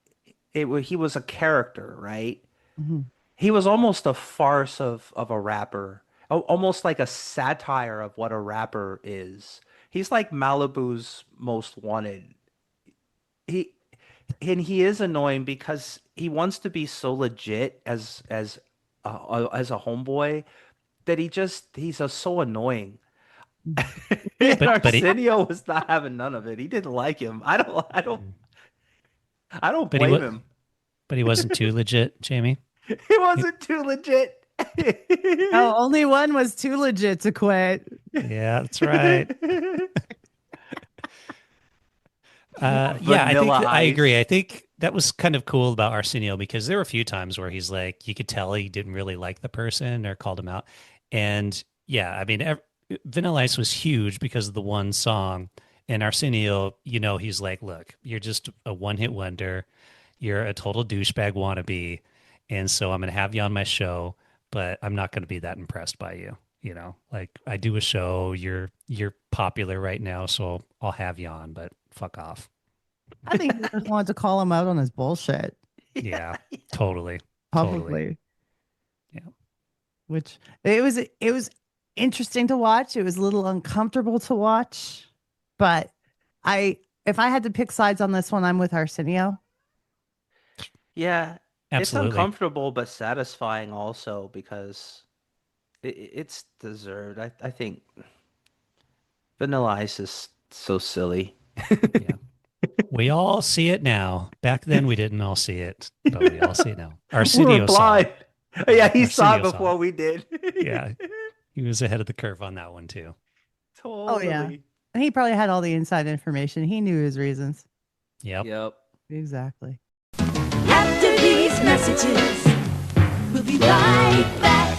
was a character, right? Mm-hmm. He was almost a farce of a rapper, almost like a satire of what a rapper is. He's like Malibu's Most Wanted. He is annoying because he wants to be so legit as a homeboy that he's so annoying. But Arsenio was not having none of it. He didn't like him. I don't blame him. But he wasn't too legit, Jamie. He wasn't too legit. Oh, only one was too legit to quit. Yeah, that's right. I agree. I think that was kind of cool about Arsenio because there were a few times where he's like, you could tell he didn't really like the person or called him out. And yeah, I mean, Vanilla Ice was huge because of the one song. And Arsenio, you know, he's like, look, you're just a one-hit wonder. You're a total douchebag wannabe. And so I'm going to have you on my show, but I'm not going to be that impressed by you. You know, like I do a show, you're popular right now, so I'll have you on, but fuck off. I think he just wanted to call him out on his bullshit. Yeah, totally. Publicly. Totally. Yeah. Which it was interesting to watch. It was a little uncomfortable to watch, but if I had to pick sides on this one, I'm with Arsenio. Yeah, absolutely. It's uncomfortable but satisfying also because it's deserved. I think Vanilla Ice is so silly. Yeah. We all see it now. Back then, we didn't all see it, but we all see it now. Arsenio saw it. Yeah, he saw it Arsenio before we did. Yeah, he was ahead of the curve on that one too. Totally. Oh yeah, and he probably had all the inside information. He knew his reasons. Yep. Exactly. After these messages, we'll be right back.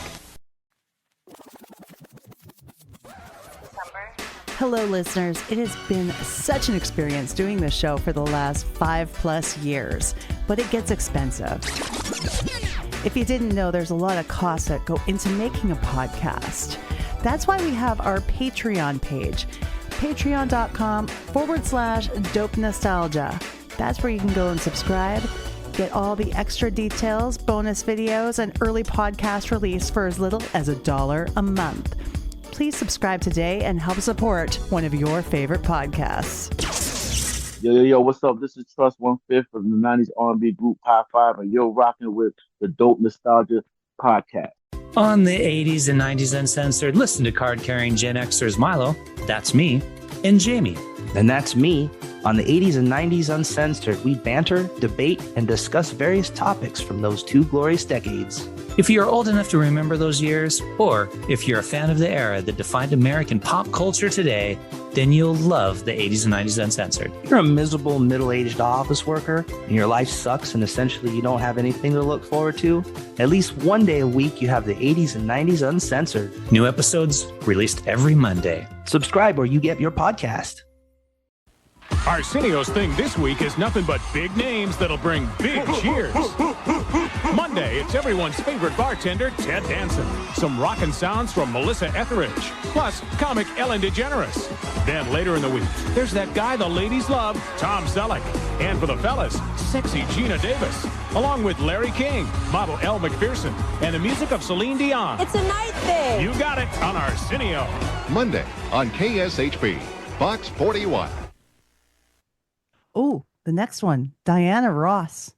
Hello, listeners. It has been such an experience doing this show for the last 5+ years, but it gets expensive. If you didn't know, there's a lot of costs that go into making a podcast. That's why we have our Patreon page, patreon.com/dope nostalgia. That's where you can go and subscribe, get all the extra details, bonus videos, and early podcast release for as little as $1 a month. Please subscribe today and help support one of your favorite podcasts. Yo, what's up? This is Trust 1/5 from the 90s R&B group High Five, and you're rocking with the Dope Nostalgia Podcast. On the 80s and 90s Uncensored, listen to card-carrying Gen Xers Milo, that's me, and Jamie. And that's me. On the 80s and 90s Uncensored, we banter, debate, and discuss various topics from those two glorious decades. If you're old enough to remember those years, or if you're a fan of the era that defined American pop culture today, then you'll love the 80s and 90s Uncensored. You're a miserable middle-aged office worker, and your life sucks, and essentially you don't have anything to look forward to. At least one day a week, you have the 80s and 90s Uncensored. New episodes released every Monday. Subscribe where you get your podcast. Arsenio's thing this week is nothing but big names that'll bring big cheers. Monday, it's everyone's favorite bartender, Ted Danson. Some rockin' sounds from Melissa Etheridge. Plus, comic Ellen DeGeneres. Then later in the week, there's that guy the ladies love, Tom Selleck. And for the fellas, sexy Gina Davis. Along with Larry King, model Elle McPherson, and the music of Celine Dion. It's a night thing. You got it on Arsenio. Monday on KSHP, Fox 41. Oh, the next one, Diana Ross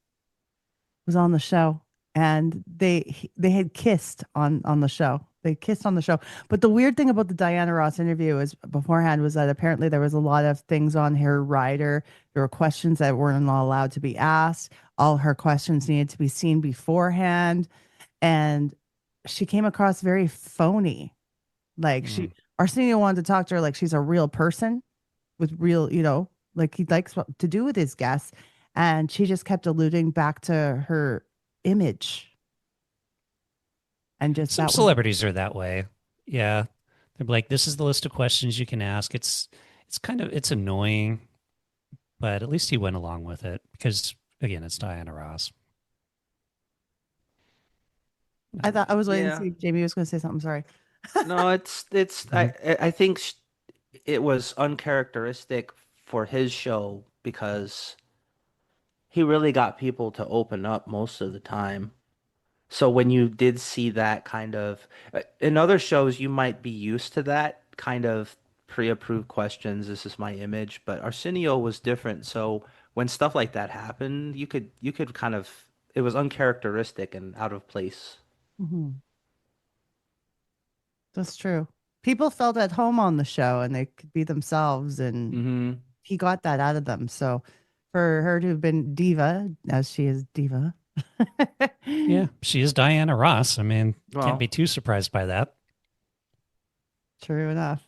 was on the show, and they had kissed on the show. They kissed on the show. But the weird thing about the Diana Ross interview is beforehand was that apparently there was a lot of things on her rider. There were questions that weren't allowed to be asked. All her questions needed to be seen beforehand. And she came across very phony. Like Arsenio wanted to talk to her like she's a real person with real, like he likes what to do with his guests. And she just kept alluding back to her image. And just some celebrities are that way. Yeah. They're like, this is the list of questions you can ask. It's annoying, but at least he went along with it because, again, it's Diana Ross. I was waiting to see if Jamie was going to say something. Sorry. No, I think it was uncharacteristic for his show because he really got people to open up most of the time. So when you did see that kind of, in other shows, you might be used to that kind of pre-approved questions. This is my image, but Arsenio was different. So when stuff like that happened, you could kind of, it was uncharacteristic and out of place. Mm-hmm. That's true. People felt at home on the show and they could be themselves, and he got that out of them. So for her to have been diva, as she is diva. Yeah, she is Diana Ross. I mean, can't be too surprised by that. True enough.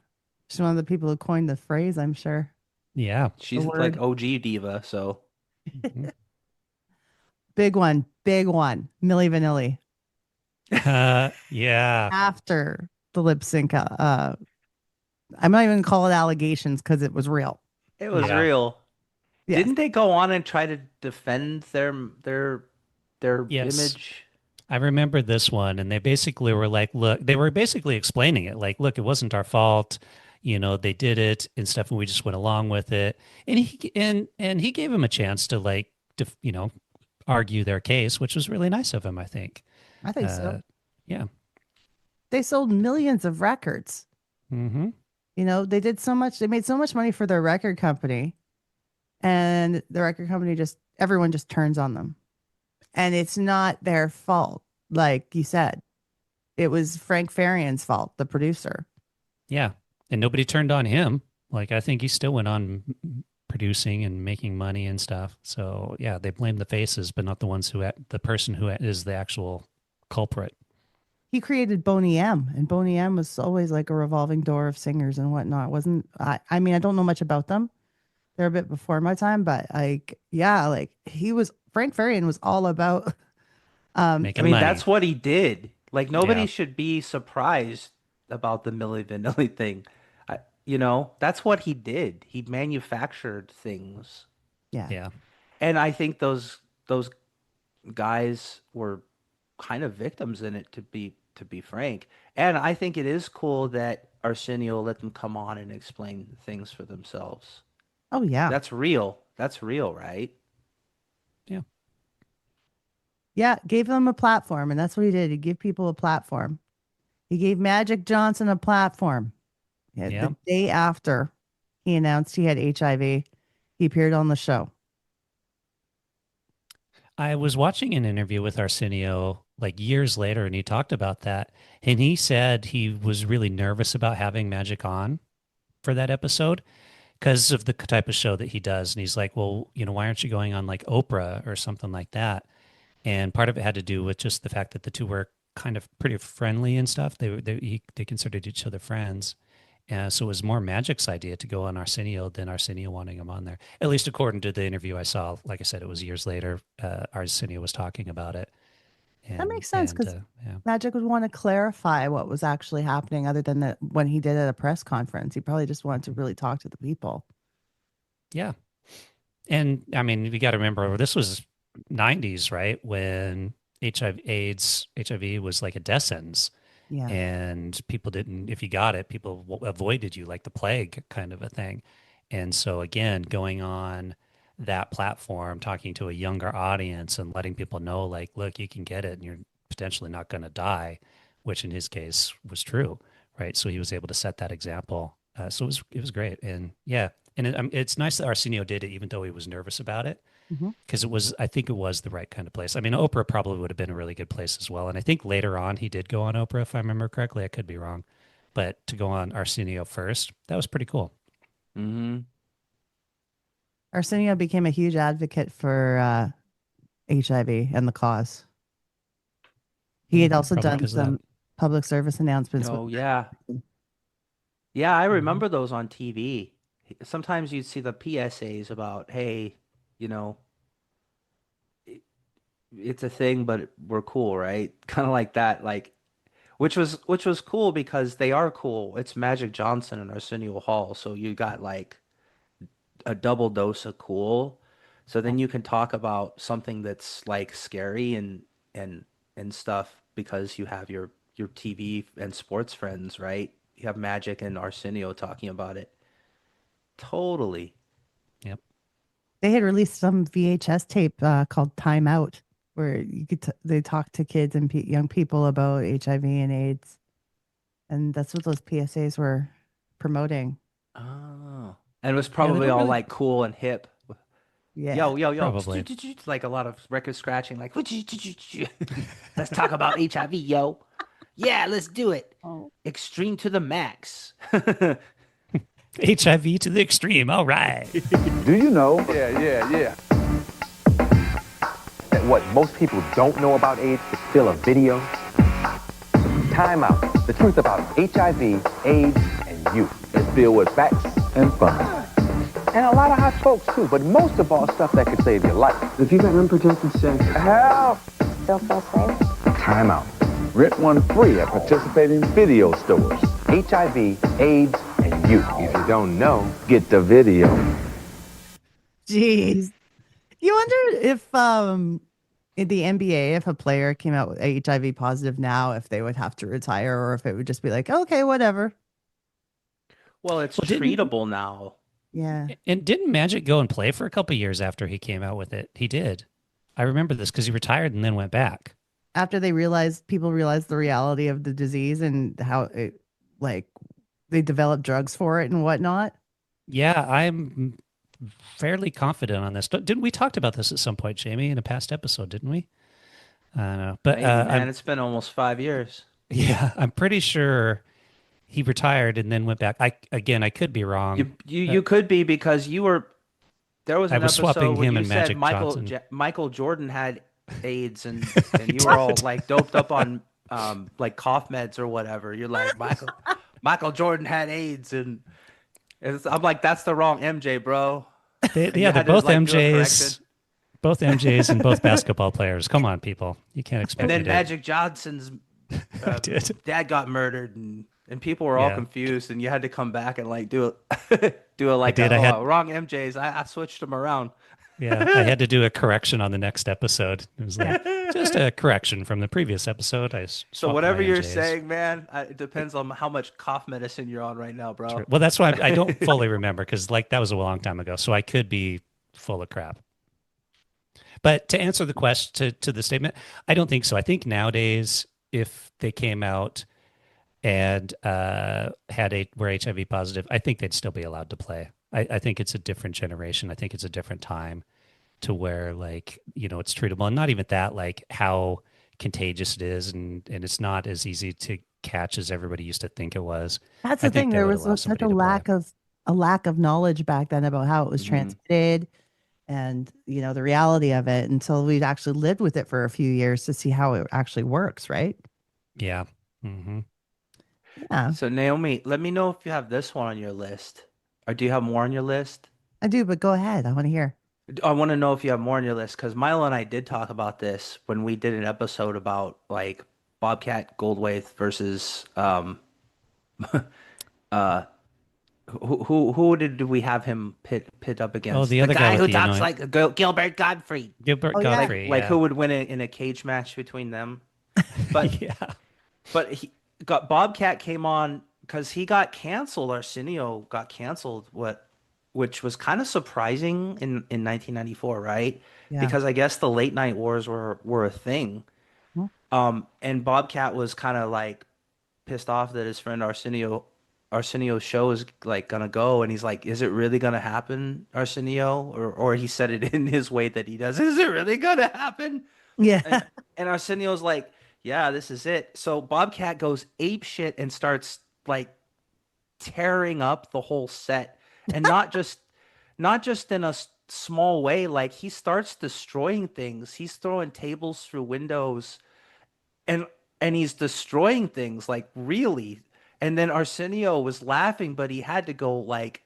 She's one of the people who coined the phrase, I'm sure. Yeah. She's like OG diva, so. Big one. Milli Vanilli. Yeah. After the lip sync, I'm not even call it allegations because it was real. It was real. Yes. Didn't they go on and try to defend their image? I remember this one, and they basically were like, look, they were basically explaining it. Like, look, it wasn't our fault. They did it and stuff, and we just went along with it. And he gave him a chance to argue their case, which was really nice of him, I think. I think so. Yeah. They sold millions of records. Mm-hmm. They did so much. They made so much money for their record company, and the record company everyone just turns on them. And it's not their fault. Like you said, it was Frank Farian's fault, the producer. Yeah. And nobody turned on him. Like, I think he still went on producing and making money and stuff. So yeah, they blame the faces, but not the person who is the actual culprit. He created Boney M, and Boney M was always like a revolving door of singers and whatnot. I mean, I don't know much about them. They're a bit before my time, but Frank Farian was all about making money. That's what he did. Like, nobody should be surprised about the Milli Vanilli thing. That's what he did. He manufactured things. Yeah. And I think those guys were kind of victims in it, to be frank. And I think it is cool that Arsenio let them come on and explain things for themselves. Oh yeah. That's real, right? Yeah. Yeah, gave them a platform, and that's what he did. He gave people a platform. He gave Magic Johnson a platform. The day after he announced he had HIV, he appeared on the show. I was watching an interview with Arsenio like years later, and he talked about that. And he said he was really nervous about having Magic on for that episode because of the type of show that he does. And he's like, well, why aren't you going on like Oprah or something like that? And part of it had to do with just the fact that the two were kind of pretty friendly and stuff. They considered each other friends. So it was more Magic's idea to go on Arsenio than Arsenio wanting him on there. At least according to the interview I saw. Like I said, it was years later. Arsenio was talking about it. That makes sense because Magic would want to clarify what was actually happening other than that when he did at a press conference. He probably just wanted to really talk to the people. Yeah. And I mean, we got to remember, this was 90s, right? When HIV was like a death sentence. Yeah. And people didn't, if you got it, people avoided you like the plague kind of a thing. And so again, going on that platform, talking to a younger audience and letting people know, like, look, you can get it and you're potentially not going to die, which in his case was true, right? So he was able to set that example. So it was great. And yeah, and it's nice that Arsenio did it, even though he was nervous about it, because I think it was the right kind of place. I mean, Oprah probably would have been a really good place as well. And I think later on he did go on Oprah, if I remember correctly. I could be wrong, but to go on Arsenio first, that was pretty cool. Mm-hmm. Arsenio became a huge advocate for HIV and the cause. He had also done some public service announcements. Oh, yeah. Yeah, I remember those on TV. Sometimes you'd see the PSAs about, hey, you know, it's a thing, but we're cool, right? Kind of like that, like, which was cool because they are cool. It's Magic Johnson and Arsenio Hall, so you got like a double dose of cool. So then you can talk about something that's like scary and stuff because you have your TV and sports friends, right? You have Magic and Arsenio talking about it. Totally. Yep. They had released some VHS tape called Time Out, where you could they talk to kids and young people about HIV and AIDS, and that's what those PSAs were promoting. Oh, and it was probably all like cool and hip. Yeah. Yo, probably. Like a lot of record scratching, like let's talk about HIV, yo. Yeah, let's do it. Extreme to the max. HIV to the extreme. All right. Do you know? Yeah. That what most people don't know about AIDS is still a video. Time Out. The truth about HIV, AIDS, and you. It's filled with facts and fun. And a lot of hot folks too, but most of all stuff that could save your life. If you got unprotected sex, help! Still feel safe? Time Out. Rent one free at participating video stores. HIV, AIDS, and you. If you don't know, get the video. Jeez. You wonder if in the NBA, if a player came out with HIV positive now, if they would have to retire or if it would just be like, okay, whatever. Well, it's treatable now. Yeah. And didn't Magic go and play for a couple of years after he came out with it? He did. I remember this because he retired and then went back. After people realized the reality of the disease and how it, like, they developed drugs for it and whatnot. Yeah, I'm fairly confident on this. Didn't we talked about this at some point, Jamie, in a past episode, didn't we? I don't know. But man, it's been almost 5 years. Yeah, I'm pretty sure he retired and then went back. I could be wrong. You could be because you were there was an episode swapping where him you and said Magic Johnson. Michael Jordan had AIDS and you were all like doped up on like cough meds or whatever. You're like Michael Jordan had AIDS and I'm like, that's the wrong MJ, bro. They're both MJs. Both MJs and both basketball players. Come on, people. You can't expect. And then Magic Johnson's dad got murdered, and people were all confused, and you had to come back and like do a wrong MJs. I switched them around. Yeah, I had to do a correction on the next episode. It was like just a correction from the previous episode. So whatever you're saying, man, it depends on how much cough medicine you're on right now, bro. True. Well, that's why I don't fully remember because like that was a long time ago. So I could be full of crap. But to answer the question to the statement, I don't think so. I think nowadays, if they came out and were HIV positive, I think they'd still be allowed to play. I think it's a different generation. I think it's a different time to where like, it's treatable and not even that, like how contagious it is. And it's not as easy to catch as everybody used to think it was. That's the thing. There was such a lack of knowledge back then about how it was transmitted and, the reality of it until we'd actually lived with it for a few years to see how it actually works. Right. Yeah. Mm-hmm. Yeah. So Naomi, let me know if you have this one on your list. Or do you have more on your list? I do, but go ahead. I want to hear. I want to know if you have more on your list because Milo and I did talk about this when we did an episode about like Bobcat Goldthwait versus Who did we have him pit up against? Oh, the other guy who talks like Gilbert Gottfried. Gilbert Gottfried. Like who would win in a cage match between them? But but Bobcat came on because he got canceled. Arsenio got canceled. Which was kind of surprising in 1994, right? Yeah. Because I guess the late night wars were a thing. And Bobcat was kind of like pissed off that his friend Arsenio's show is like gonna go, and he's like, "Is it really gonna happen, Arsenio?" Or he said it in his way that he does. Is it really gonna happen? Yeah. And Arsenio's like, "Yeah, this is it." So Bobcat goes ape shit and starts like tearing up the whole set, and not just in a small way. Like he starts destroying things. He's throwing tables through windows, and he's destroying things like really. And then Arsenio was laughing, but he had to go like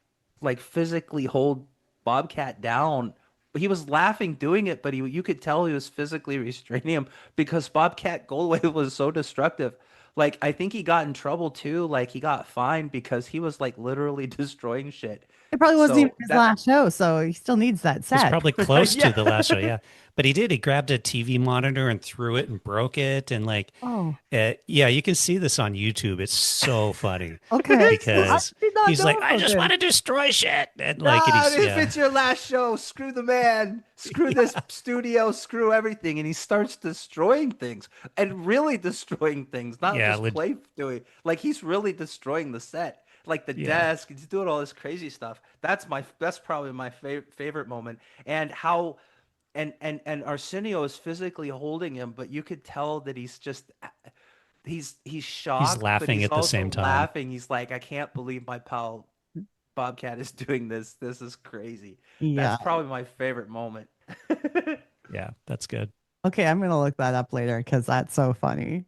physically hold Bobcat down. He was laughing doing it, but you could tell he was physically restraining him because Bobcat Goldthwait was so destructive. Like I think he got in trouble too. Like he got fined because he was like literally destroying shit. It probably wasn't even his last show, so he still needs that set. It's probably close to the last show, yeah. But he did. He grabbed a TV monitor and threw it and broke it, and like, yeah, you can see this on YouTube. It's so funny. Okay, because he's like, I just want to destroy shit, and like, if it's your last show, screw the man, screw this studio, screw everything, and he starts destroying things and really destroying things, not just play doing. Like he's really destroying the set. Like the desk, he's doing all this crazy stuff. That's probably my favorite moment. And how, and Arsenio is physically holding him, but you could tell that he's just, he's shocked. He's laughing at the same time. Laughing. He's like, I can't believe my pal Bobcat is doing this. This is crazy. Yeah. That's probably my favorite moment. Yeah, that's good. Okay, I'm gonna look that up later because that's so funny.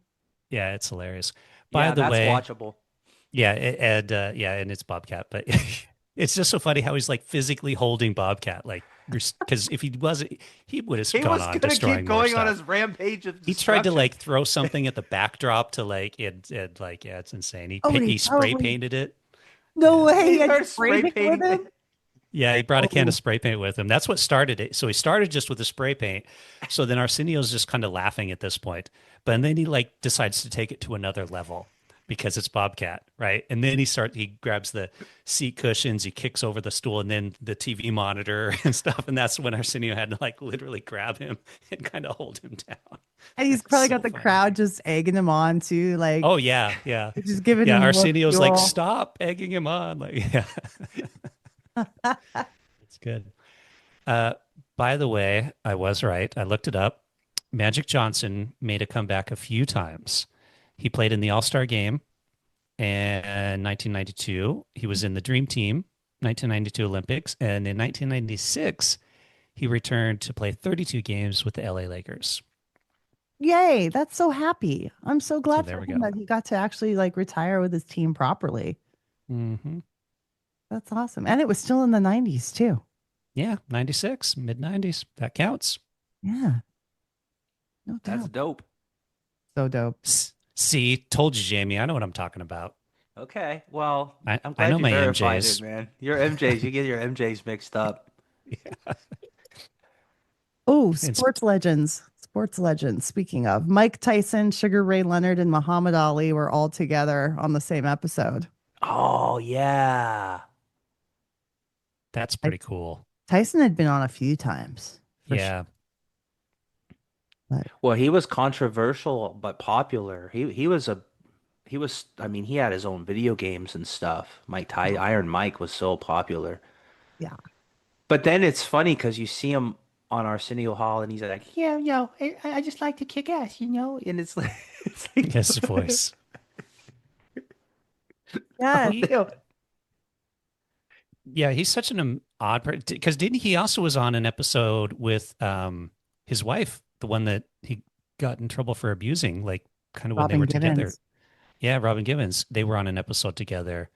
Yeah, it's hilarious. By the way, that's watchable. Yeah, and it's Bobcat, but it's just so funny how he's like physically holding Bobcat, like because if he wasn't, he would have gone on destroying keep more going stuff. on his rampage of destruction. He tried to like throw something at the backdrop to like it like it's insane. He spray painted it. No way! He started spray painting him? Yeah, he brought a can of spray paint with him. That's what started it. So he started just with the spray paint. So then Arsenio's just kind of laughing at this point, but then he like decides to take it to another level. Because it's Bobcat, right? And then he grabs the seat cushions, he kicks over the stool, and then the TV monitor and stuff. And that's when Arsenio had to like literally grab him and kind of hold him down. And he's probably got the crowd just egging him on too, like. Oh yeah. Just giving him. Arsenio's like, stop egging him on, like yeah. It's good. By the way, I was right. I looked it up. Magic Johnson made a comeback a few times. He played in the All-Star Game in 1992. He was in the Dream Team, 1992 Olympics. And in 1996, he returned to play 32 games with the LA Lakers. Yay. That's so happy. I'm so glad for him that he got to actually like retire with his team properly. Mm-hmm. That's awesome. And it was still in the 90s too. Yeah, 96, mid-90s. That counts. Yeah. No doubt. That's dope. So dope. See, told you, Jamie. I know what I'm talking about. Okay, well, I'm glad I know you my verified MJs. it, man. Your MJs, you get your MJs mixed up. Yeah. Oh, sports legends. Sports legends. Speaking of, Mike Tyson, Sugar Ray Leonard, and Muhammad Ali were all together on the same episode. Oh, yeah. That's pretty cool. Tyson had been on a few times. Yeah. Well, he was controversial but popular. He was I mean, he had his own video games and stuff. Iron Mike was so popular. Yeah. But then it's funny because you see him on Arsenio Hall and he's like, yeah, I just like to kick ass, And it's like his voice. Yeah. Yeah, he's such an odd person. Because didn't he also was on an episode with his wife, the one that he got in trouble for abusing, like kind of when they were together. Yeah, Robin Givens. They were on an episode together,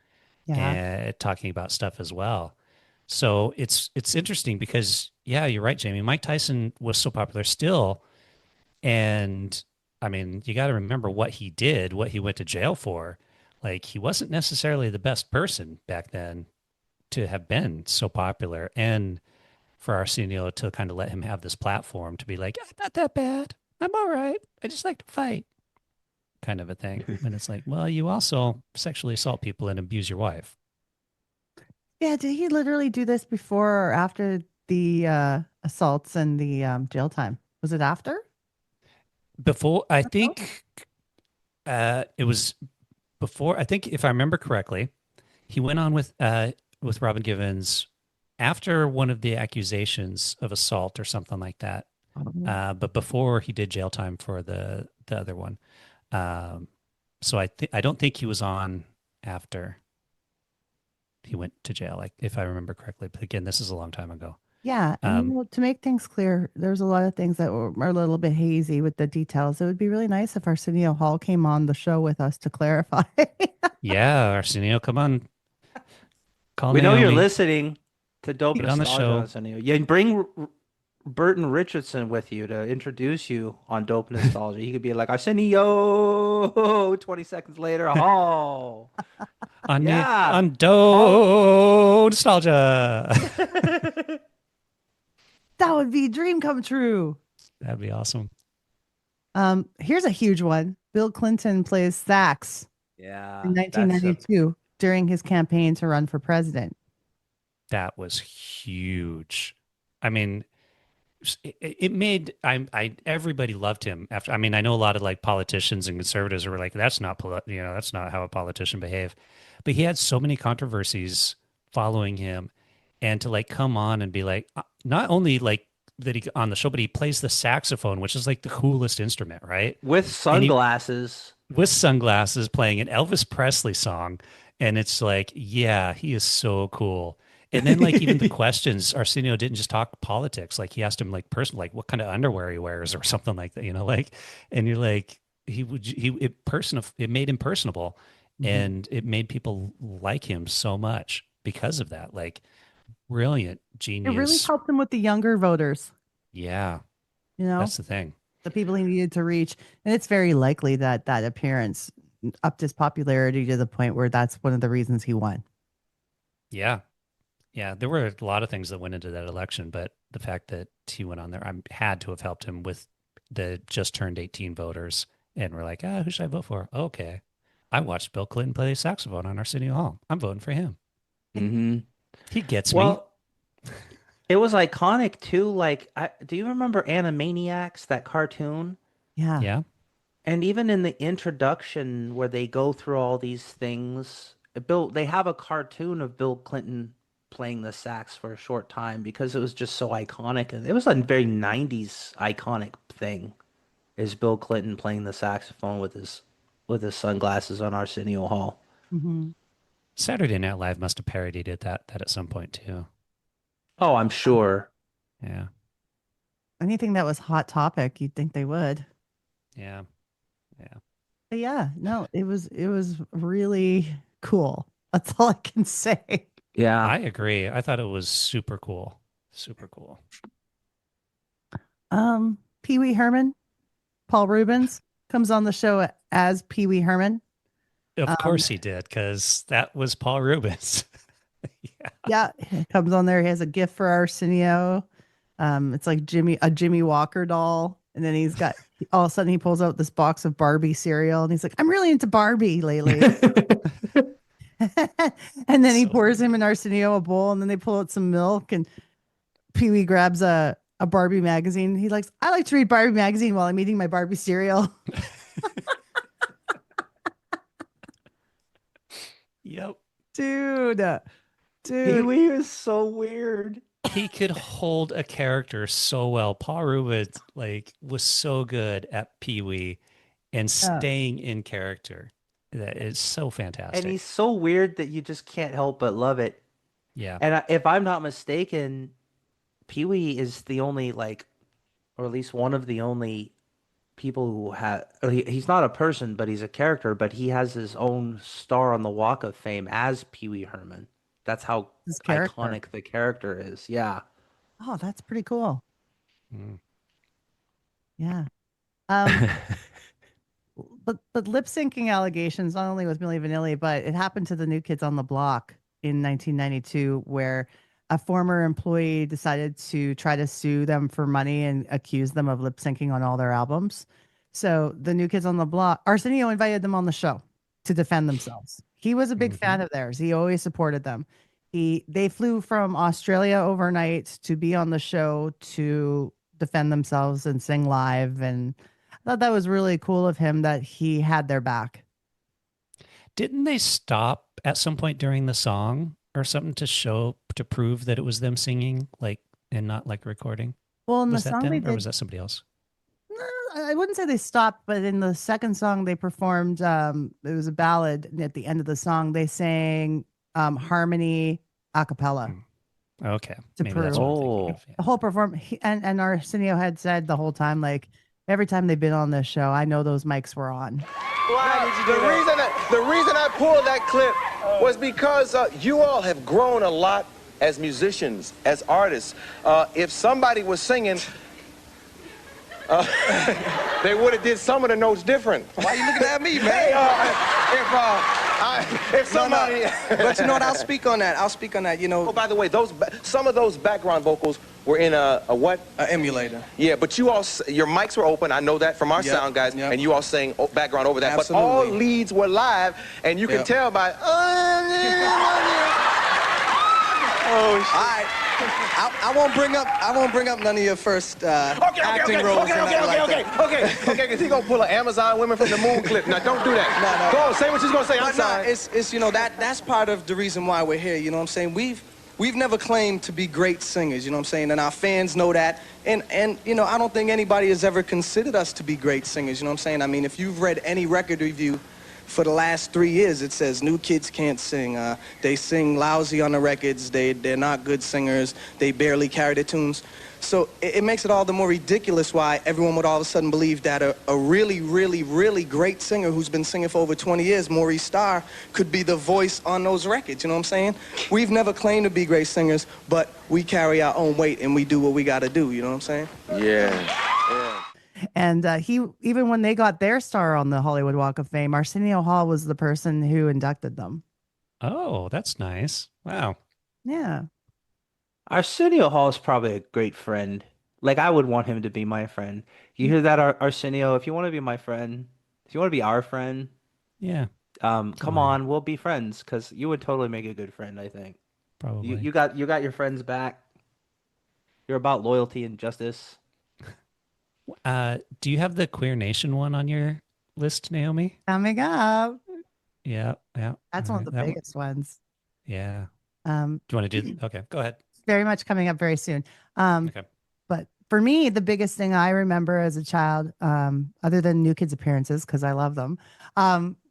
talking about stuff as well. So it's interesting because, yeah, you're right, Jamie. Mike Tyson was so popular still. And I mean, you got to remember what he did, what he went to jail for. like he wasn't necessarily the best person back then to have been so popular, and for Arsenio to kind of let him have this platform to be like, I'm not that bad. I'm all right. I just like to fight, kind of a thing. And it's like, well, you also sexually assault people and abuse your wife. Yeah, did he literally do this before or after the assaults and the jail time? Was it after? Before, I think it was before. I think if I remember correctly, he went on with Robin Givens after one of the accusations of assault or something like that. But before he did jail time for the other one. So I don't think he was on after he went to jail, like if I remember correctly. But again, this is a long time ago. Yeah. And, to make things clear, there's a lot of things that are a little bit hazy with the details. It would be really nice if Arsenio Hall came on the show with us to clarify. Yeah, Arsenio, come on. Call we know Naomi. you're listening to Dope Get on the Nostalgia, show. Arsenio. Yeah, and bring Burton Richardson with you to introduce you on Dope Nostalgia. He could be like, Arsenio, 20 seconds later, oh. on Dope Nostalgia. That would be a dream come true. That'd be awesome. Here's a huge one. Bill Clinton plays sax in 1992 during his campaign to run for president. That was huge. I mean, it made everybody loved him after. I mean, I know a lot of like politicians and conservatives were like, that's not that's not how a politician behave. But he had so many controversies following him, and to like come on and be like, not only like that he on the show, but he plays the saxophone, which is like the coolest instrument, right? With sunglasses. Playing an Elvis Presley song. And it's like, yeah, he is so cool. And then like even the questions, Arsenio didn't just talk politics. Like he asked him like personal, like what kind of underwear he wears or something like that, like, and you're like, it made him personable, and it made people like him so much because of that. Like brilliant genius. It really helped him with the younger voters. Yeah. That's the thing. The people he needed to reach. And it's very likely that that appearance upped his popularity to the point where that's one of the reasons he won. Yeah. Yeah, there were a lot of things that went into that election, but the fact that he went on there had to have helped him with the just turned 18 voters, and we're like, who should I vote for? Okay, I watched Bill Clinton play saxophone on Arsenio Hall. I'm voting for him. Mm-hmm. He gets me. It was iconic too. Like, do you remember Animaniacs, that cartoon? Yeah. Yeah. And even in the introduction where they go through all these things, they have a cartoon of Bill Clinton playing the sax for a short time because it was just so iconic. And it was a very 90s iconic thing, is Bill Clinton playing the saxophone with his sunglasses on Arsenio Hall. Mm-hmm. Saturday Night Live must have parodied that at some point too. Oh, I'm sure. Yeah. Anything that was hot topic, you'd think they would. Yeah. Yeah. But yeah, no, it was really cool. That's all I can say. Yeah. I agree. I thought it was super cool. Super cool. Pee Wee Herman, Paul Rubens comes on the show as Pee Wee Herman. Of course he did, because that was Paul Rubens. Yeah, he comes on there. He has a gift for Arsenio. It's like a Jimmy Walker doll. And then he's got, all of a sudden he pulls out this box of Barbie cereal and he's like, I'm really into Barbie lately. And then he pours him and Arsenio a bowl, and then they pull out some milk, and Pee Wee grabs a Barbie magazine. I like to read Barbie magazine while I'm eating my Barbie cereal. Yep. Dude. Pee Wee is so weird. He could hold a character so well. Paul Rubens was so good at Pee Wee and staying in character. That is so fantastic. And he's so weird that you just can't help but love it. Yeah. And if I'm not mistaken, Pee Wee is the only, or at least one of the only people who he's not a person, but he's a character, but he has his own star on the Walk of Fame as Pee Wee Herman. That's how iconic the character is. Yeah. Oh, that's pretty cool. Mm. Yeah. But lip syncing allegations, not only with Milli Vanilli, but it happened to the New Kids on the Block in 1992, where a former employee decided to try to sue them for money and accuse them of lip syncing on all their albums. So the New Kids on the Block, Arsenio invited them on the show to defend themselves. He was a big fan of theirs. He always supported them. They flew from Australia overnight to be on the show to defend themselves and sing live. And I thought that was really cool of him that he had their back. Didn't they stop at some point during the song or something to prove that it was them singing, like, and not like recording? Well, in was the that song them, they or did, was that somebody else? I wouldn't say they stopped, but in the second song they performed, it was a ballad. And at the end of the song, they sang harmony a cappella. Okay. To Maybe prove that's what I'm thinking of. the whole performance. And Arsenio had said the whole time, like, every time they've been on this show, I know those mics were on. The reason I pulled that clip was because you all have grown a lot as musicians, as artists. If somebody was singing, they would have did some of the notes different. Why are you looking at me, man? If somebody... But you know what, I'll speak on that, you know. Oh, by the way, some of those background vocals were in a what? An emulator. Yeah, but you all, your mics were open, I know that from our sound guys, and you all sang background over that. Absolutely. But all leads were live, and you can tell by... Oh, shit. All right. I won't bring up none of your first acting roles. Okay, because he gonna pull an Amazon Women from the Moon clip. Now don't do that. No. Go on, say what you're gonna say. I'm sorry. It's you know that's part of the reason why we're here. You know what I'm saying? We've never claimed to be great singers. You know what I'm saying? And our fans know that. And you know, I don't think anybody has ever considered us to be great singers. You know what I'm saying? I mean, if you've read any record review for the last 3 years, it says New Kids can't sing. They sing lousy on the records. They're not good singers. They barely carry the tunes. So it makes it all the more ridiculous why everyone would all of a sudden believe that a really, really, really great singer who's been singing for over 20 years, Maurice Starr, could be the voice on those records. You know what I'm saying? We've never claimed to be great singers, but we carry our own weight and we do what we got to do. You know what I'm saying? Yeah. And even when they got their star on the Hollywood Walk of Fame, Arsenio Hall was the person who inducted them. Oh, that's nice. Wow. Yeah. Arsenio Hall is probably a great friend. Like, I would want him to be my friend. You hear that, Arsenio? If you want to be my friend, if you want to be our friend, yeah, come on, we'll be friends, because you would totally make a good friend, I think. Probably. You got your friends back. You're about loyalty and justice. Do you have the Queer Nation one on your list, Naomi? Coming up. Yeah. That's one of the biggest ones. Yeah. Do you want to do? Okay, go ahead. Very much coming up very soon. Okay. But for me, the biggest thing I remember as a child, other than New Kids appearances, because I love them,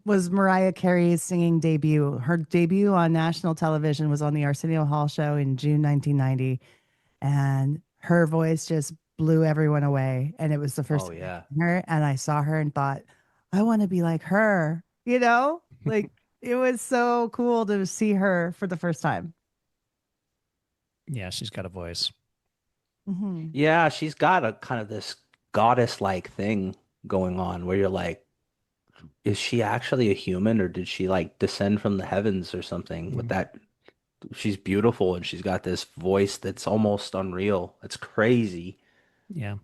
was Mariah Carey's singing debut. Her debut on national television was on the Arsenio Hall Show in June 1990, and her voice just blew everyone away. And it was the first time I heard her, and I saw her and thought, I want to be like her. You know, like it was so cool to see her for the first time. Yeah, she's got a voice. Mm-hmm. Yeah, she's got a kind of this goddess-like thing going on where you're like, is she actually a human, or did she like descend from the heavens or something? With that, she's beautiful and she's got this voice that's almost unreal. It's crazy. Yeah.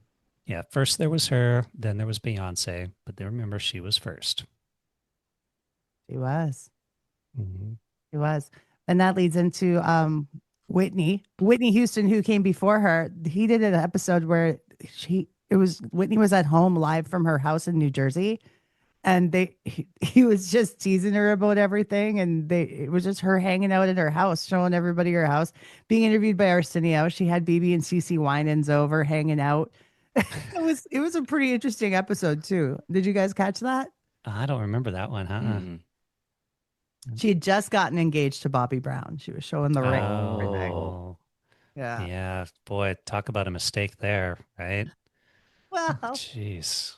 First there was her, then there was Beyonce, but then remember, she was first. She was. Mm-hmm. She was. And that leads into Whitney Houston, who came before her. He did an episode where Whitney was at home live from her house in New Jersey, and he was just teasing her about everything, and it was just her hanging out at her house, showing everybody her house, being interviewed by Arsenio. She had BB and CeCe Winans over hanging out. It was a pretty interesting episode too. Did you guys catch that? I don't remember that one, huh? Mm-hmm. She had just gotten engaged to Bobby Brown. She was showing the ring. Oh, yeah. Boy, talk about a mistake there, right? Well, jeez.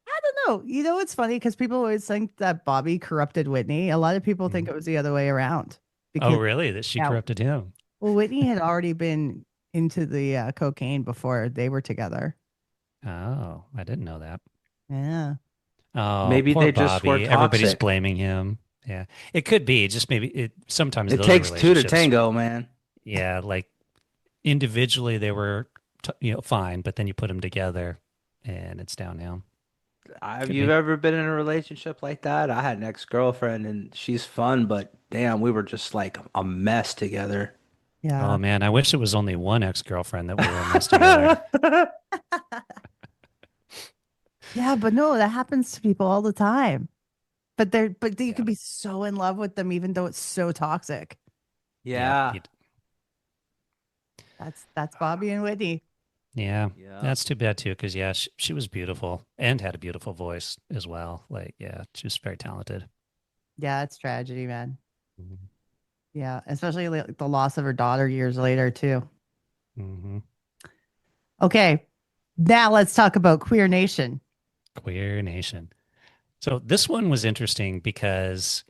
I don't know. You know, it's funny because people always think that Bobby corrupted Whitney. A lot of people think it was the other way around. Oh, really? That she corrupted him? Well, Whitney had already been into the cocaine before they were together. Oh, I didn't know that. Yeah. Oh, maybe poor they just Bobby. were toxic. Everybody's blaming him. Yeah, it could be. Just maybe it. Sometimes It those takes two to relationships- tango, man. Yeah, like individually they were, fine, but then you put them together, and it's downhill. Have Could you be. ever been in a relationship like that? I had an ex-girlfriend, and she's fun, but damn, we were just like a mess together. Yeah. Oh man, I wish it was only one ex-girlfriend that we were in this together. Yeah, but no, that happens to people all the time. But you could be so in love with them, even though it's so toxic. Yeah. That's Bobby and Whitney. Yeah, that's too bad too, because she was beautiful and had a beautiful voice as well. Like, yeah, she was very talented. Yeah, it's tragedy, man. Yeah, especially like the loss of her daughter years later too. Mm-hmm. Okay, now let's talk about Queer Nation. Queer Nation. So this one was interesting because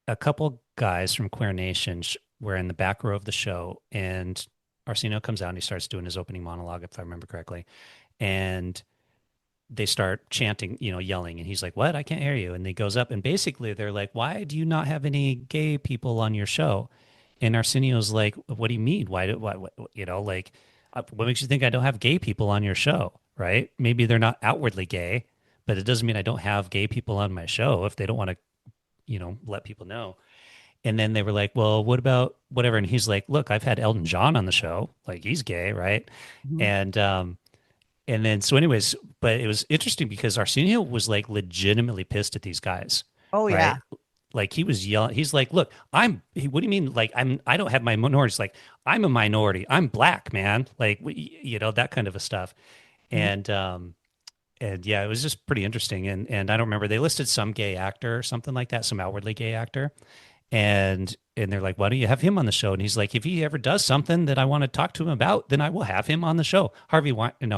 a couple guys from Queer Nation were in the back row of the show, and Arsenio comes out and he starts doing his opening monologue, if I remember correctly. And they start chanting, yelling. And he's like, "What? I can't hear you." And he goes up and basically they're like, "Why do you not have any gay people on your show?" And Arsenio's like, "What do you mean? What makes you think I don't have gay people on your show?" Right? Maybe they're not outwardly gay, but it doesn't mean I don't have gay people on my show if they don't want to, let people know. And then they were like, "Well, what about whatever?" And he's like, "Look, I've had Elton John on the show. Like, he's gay, right?" Mm-hmm. And then, so anyways, but it was interesting because Arsenio was like legitimately pissed at these guys. Oh, right? yeah. Like he was yelling. He's like, "Look, what do you mean? Like, I don't have my minorities. Like, I'm a minority. I'm black, man. Like, that kind of a stuff." Mm-hmm. And yeah, it was just pretty interesting. And I don't remember, they listed some gay actor or something like that, some outwardly gay actor. And they're like, "Why don't you have him on the show?" And he's like, "If he ever does something that I want to talk to him about, then I will have him on the show." Harvey Weinstein.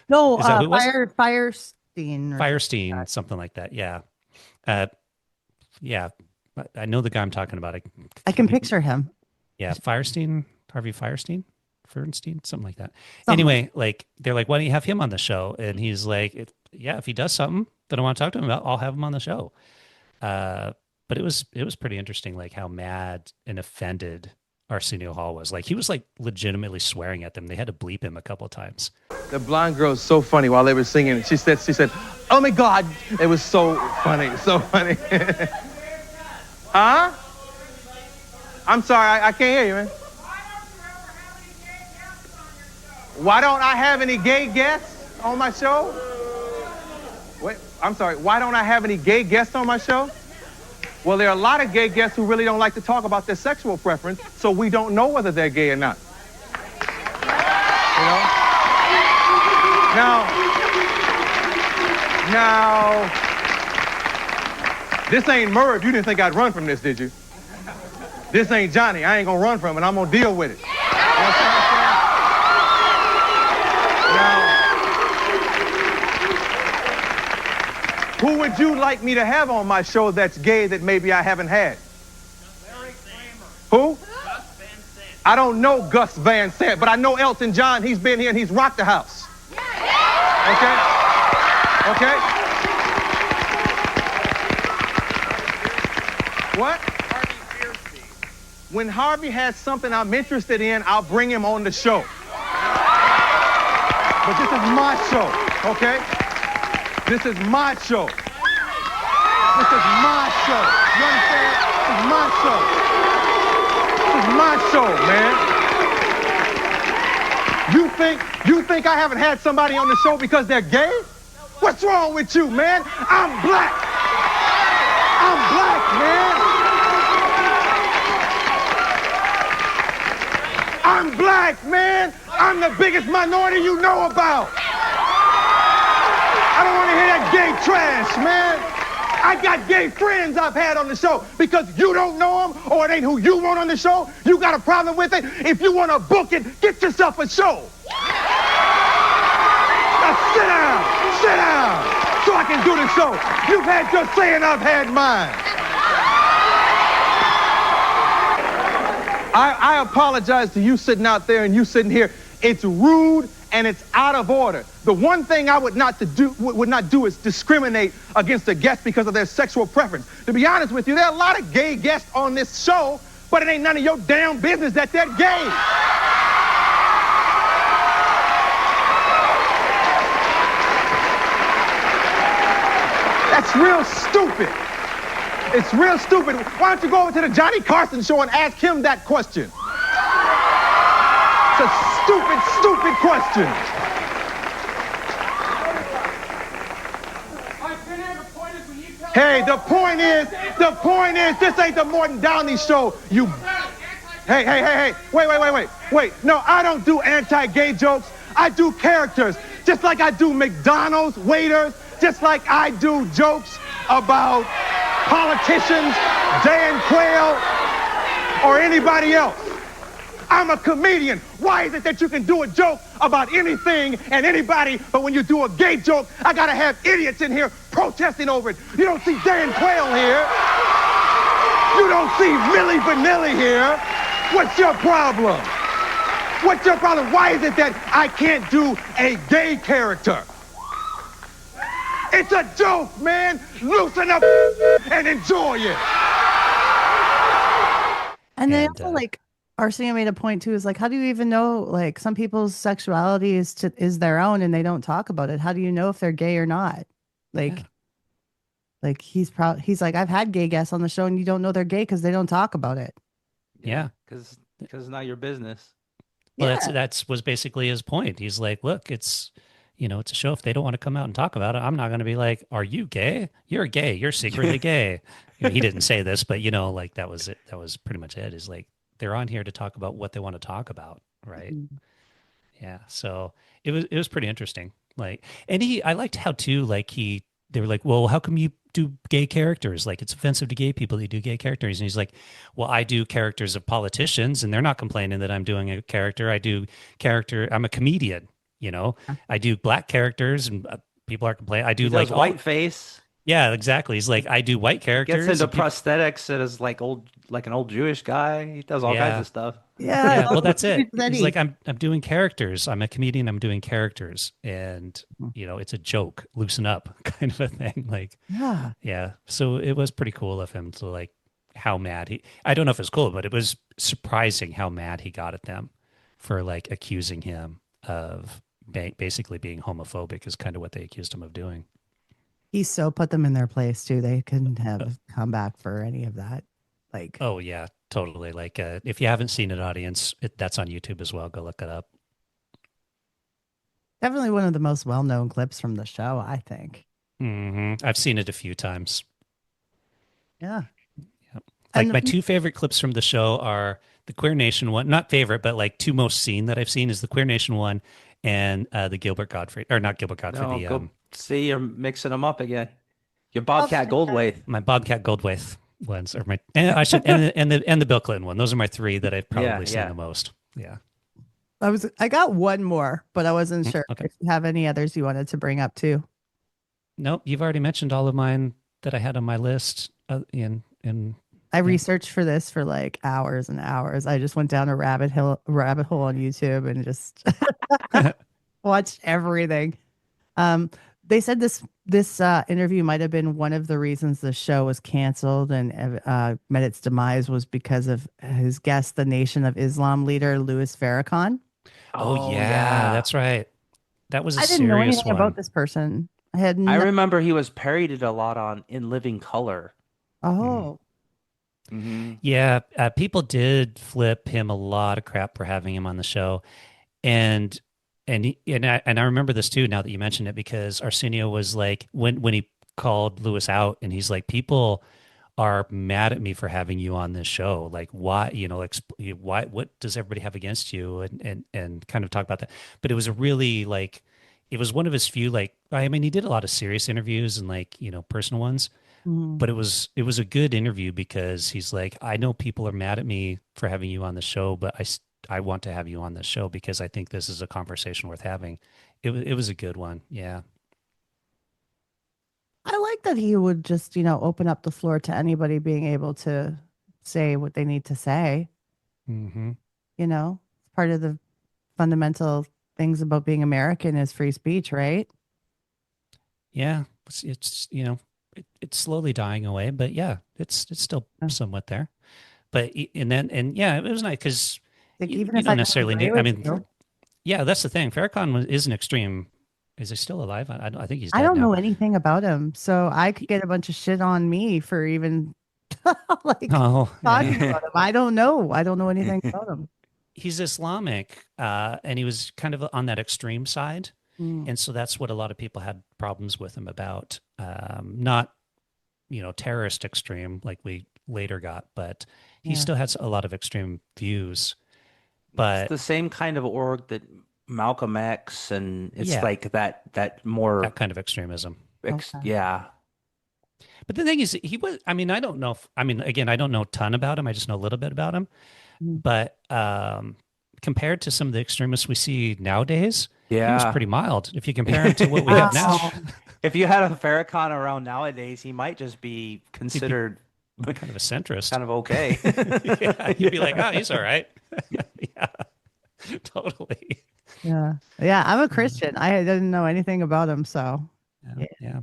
No, Is that who it was? Firestein. Something like that. Yeah. Yeah. I know the guy I'm talking about. I can picture him. Yeah. Harvey Fierstein, something like that. Anyway, like they're like, "Why don't you have him on the show?" And he's like, if he does something that I want to talk to him about, I'll have him on the show. But it was pretty interesting, like how mad and offended Arsenio Hall was. Like he was like legitimately swearing at them. They had to bleep him a couple of times. The blonde girl's so funny while they were singing. She said, "Oh my God!" It was so funny, so funny. Huh? I'm sorry, I can't hear you, man. Why don't I have any gay guests on my show? Wait, I'm sorry. Why don't I have any gay guests on my show? Well, there are a lot of gay guests who really don't like to talk about their sexual preference, so we don't know whether they're gay or not. Now, this ain't Merv. You didn't think I'd run from this, did you? This ain't Johnny. I ain't gonna run from it. I'm gonna deal with it. You know what I'm saying? Now, who would you like me to have on my show that's gay that maybe I haven't had? Who? I don't know Gus Van Sant, but I know Elton John. He's been here and he's rocked the house. Okay? Okay? What? When Harvey has something I'm interested in, I'll bring him on the show. But this is my show, okay? This is my show. This is my show. You understand? This is my show. This is my show, man. You think I haven't had somebody on the show because they're gay? What's wrong with you, man? I'm black. I'm black, man. I'm black, man. I'm the biggest minority you know about. I don't want to hear that gay trash, man. I got gay friends I've had on the show. Because you don't know them or it ain't who you want on the show, you got a problem with it. If you want to book it, get yourself a show. Now sit down, so I can do the show. You've had your say and I've had mine. I apologize to you sitting out there and you sitting here. It's rude and it's out of order. The one thing I would not do is discriminate against a guest because of their sexual preference. To be honest with you, there are a lot of gay guests on this show, but it ain't none of your damn business that they're gay. That's real stupid. It's real stupid. Why don't you go over to the Johnny Carson show and ask him that question? It's a stupid, stupid question. Hey, the point is, this ain't the Morton Downey show, you... Hey, wait. No, I don't do anti-gay jokes. I do characters, just like I do McDonald's waiters, just like I do jokes about politicians, Dan Quayle, or anybody else. I'm a comedian. Why is it that you can do a joke about anything and anybody, but when you do a gay joke, I gotta have idiots in here protesting over it? You don't see Dan Quayle here. You don't see Milli Vanilli here. What's your problem? What's your problem? Why is it that I can't do a gay character? It's a joke, man. Loosen up and enjoy it. And they also like Arsenio made a point too, is like, how do you even know, like, some people's sexuality is their own and they don't talk about it. How do you know if they're gay or not? Like, like he's like, I've had gay guests on the show and you don't know they're gay because they don't talk about it. Yeah. Because it's not your business. Well, that's was basically his point. He's like, look, it's, you know, it's a show. If they don't want to come out and talk about it, I'm not going to be like, are you gay? You're gay. You're secretly gay. You know, he didn't say this, but, you know, like that was it. That was pretty much it. Is like, they're on here to talk about what they want to talk about. Right. Mm-hmm. Yeah. So it was pretty interesting. Like, and I liked how too, like they were like, well, how come you do gay characters? Like, it's offensive to gay people that you do gay characters. And he's like, well, I do characters of politicians and they're not complaining that I'm doing a character. I'm a comedian, you know, I do black characters and people are complaining. I do like white face. Yeah, exactly. He's like, I do white characters. Gets into prosthetics and is like an old Jewish guy. He does all kinds of stuff. Yeah, well, that's it. He's like, I'm doing characters. I'm a comedian. I'm doing characters, and you know, it's a joke. Loosen up, kind of a thing. Like, yeah. So it was pretty cool of him to like how mad I don't know if it's cool, but it was surprising how mad he got at them for like accusing him of basically being homophobic is kind of what they accused him of doing. He so put them in their place too. They couldn't have come back for any of that. Like, oh yeah, totally. Like, if you haven't seen it, audience, that's on YouTube as well. Go look it up. Definitely one of the most well-known clips from the show, I think. Mm-hmm. I've seen it a few times. Yeah. Yep. Like my two favorite clips from the show are the Queer Nation one. Not favorite, but like two most seen that I've seen is the Queer Nation one and the Gilbert Gottfried, or not Gilbert Gottfried. No, see, you're mixing them up again. Your Bobcat Goldthwait. My Bobcat Goldthwait ones are my, and I should, and the Bill Clinton one. Those are my three that I've probably seen the most. Yeah. I got one more, but I wasn't sure if you have any others you wanted to bring up too. Nope, you've already mentioned all of mine that I had on my list. I researched for this for like hours and hours. I just went down a rabbit hole on YouTube and just watched everything. They said this interview might have been one of the reasons the show was canceled and met its demise was because of his guest, the Nation of Islam leader Louis Farrakhan. Oh yeah, that's right. That was a serious one. I didn't know anything about this person. I remember he was parodied a lot on In Living Color. Oh. Mm-hmm. Yeah, people did flip him a lot of crap for having him on the show, and I remember this too. Now that you mention it, because Arsenio was like when he called Lewis out, and he's like, people are mad at me for having you on this show. Like, why? You know, why? What does everybody have against you? And kind of talk about that. But it was a really like, it was one of his few like. I mean, he did a lot of serious interviews and like personal ones. But it was a good interview because he's like, I know people are mad at me for having you on the show, but I want to have you on this show because I think this is a conversation worth having. It was a good one. Yeah. I like that he would just, open up the floor to anybody being able to say what they need to say. Mm-hmm. It's part of the fundamental things about being American is free speech, right? Yeah, it's it's slowly dying away, but yeah, it's still somewhat there. But it was nice because Like, you even if don't I necessarily disagree need. I with mean, you. yeah, that's the thing. Farrakhan is an extreme. Is he still alive? I think he's dead I don't now. know anything about him, so I could get a bunch of shit on me for even like talking about him. I don't know. I don't know anything about him. He's Islamic, and he was kind of on that extreme side. Mm. And so that's what a lot of people had problems with him about. Not, terrorist extreme like we later got, but he still has a lot of extreme views. But it's the same kind of org that Malcolm X, and it's like that more that kind of extremism. Yeah. But the thing is, he was, I don't know again, I don't know a ton about him. I just know a little bit about him. But compared to some of the extremists we see nowadays, he was pretty mild. If you compare him to what we have now. If you had a Farrakhan around nowadays, he might just be considered kind of a centrist. Kind of okay. Yeah, you'd be like, oh, he's all right. Yeah, totally. Yeah. I'm a Christian. I didn't know anything about him, so. Yeah.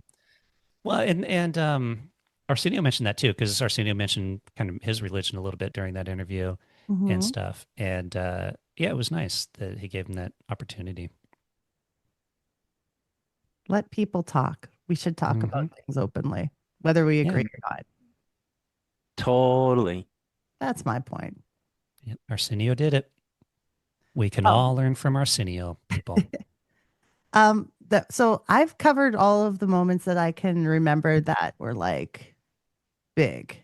Well, and Arsenio mentioned that too, because Arsenio mentioned kind of his religion a little bit during that interview and stuff. And it was nice that he gave him that opportunity. Let people talk. We should talk about things openly, whether we agree or not. Totally. That's my point. Yeah, Arsenio did it. We can all learn from Arsenio, people. So I've covered all of the moments that I can remember that were like big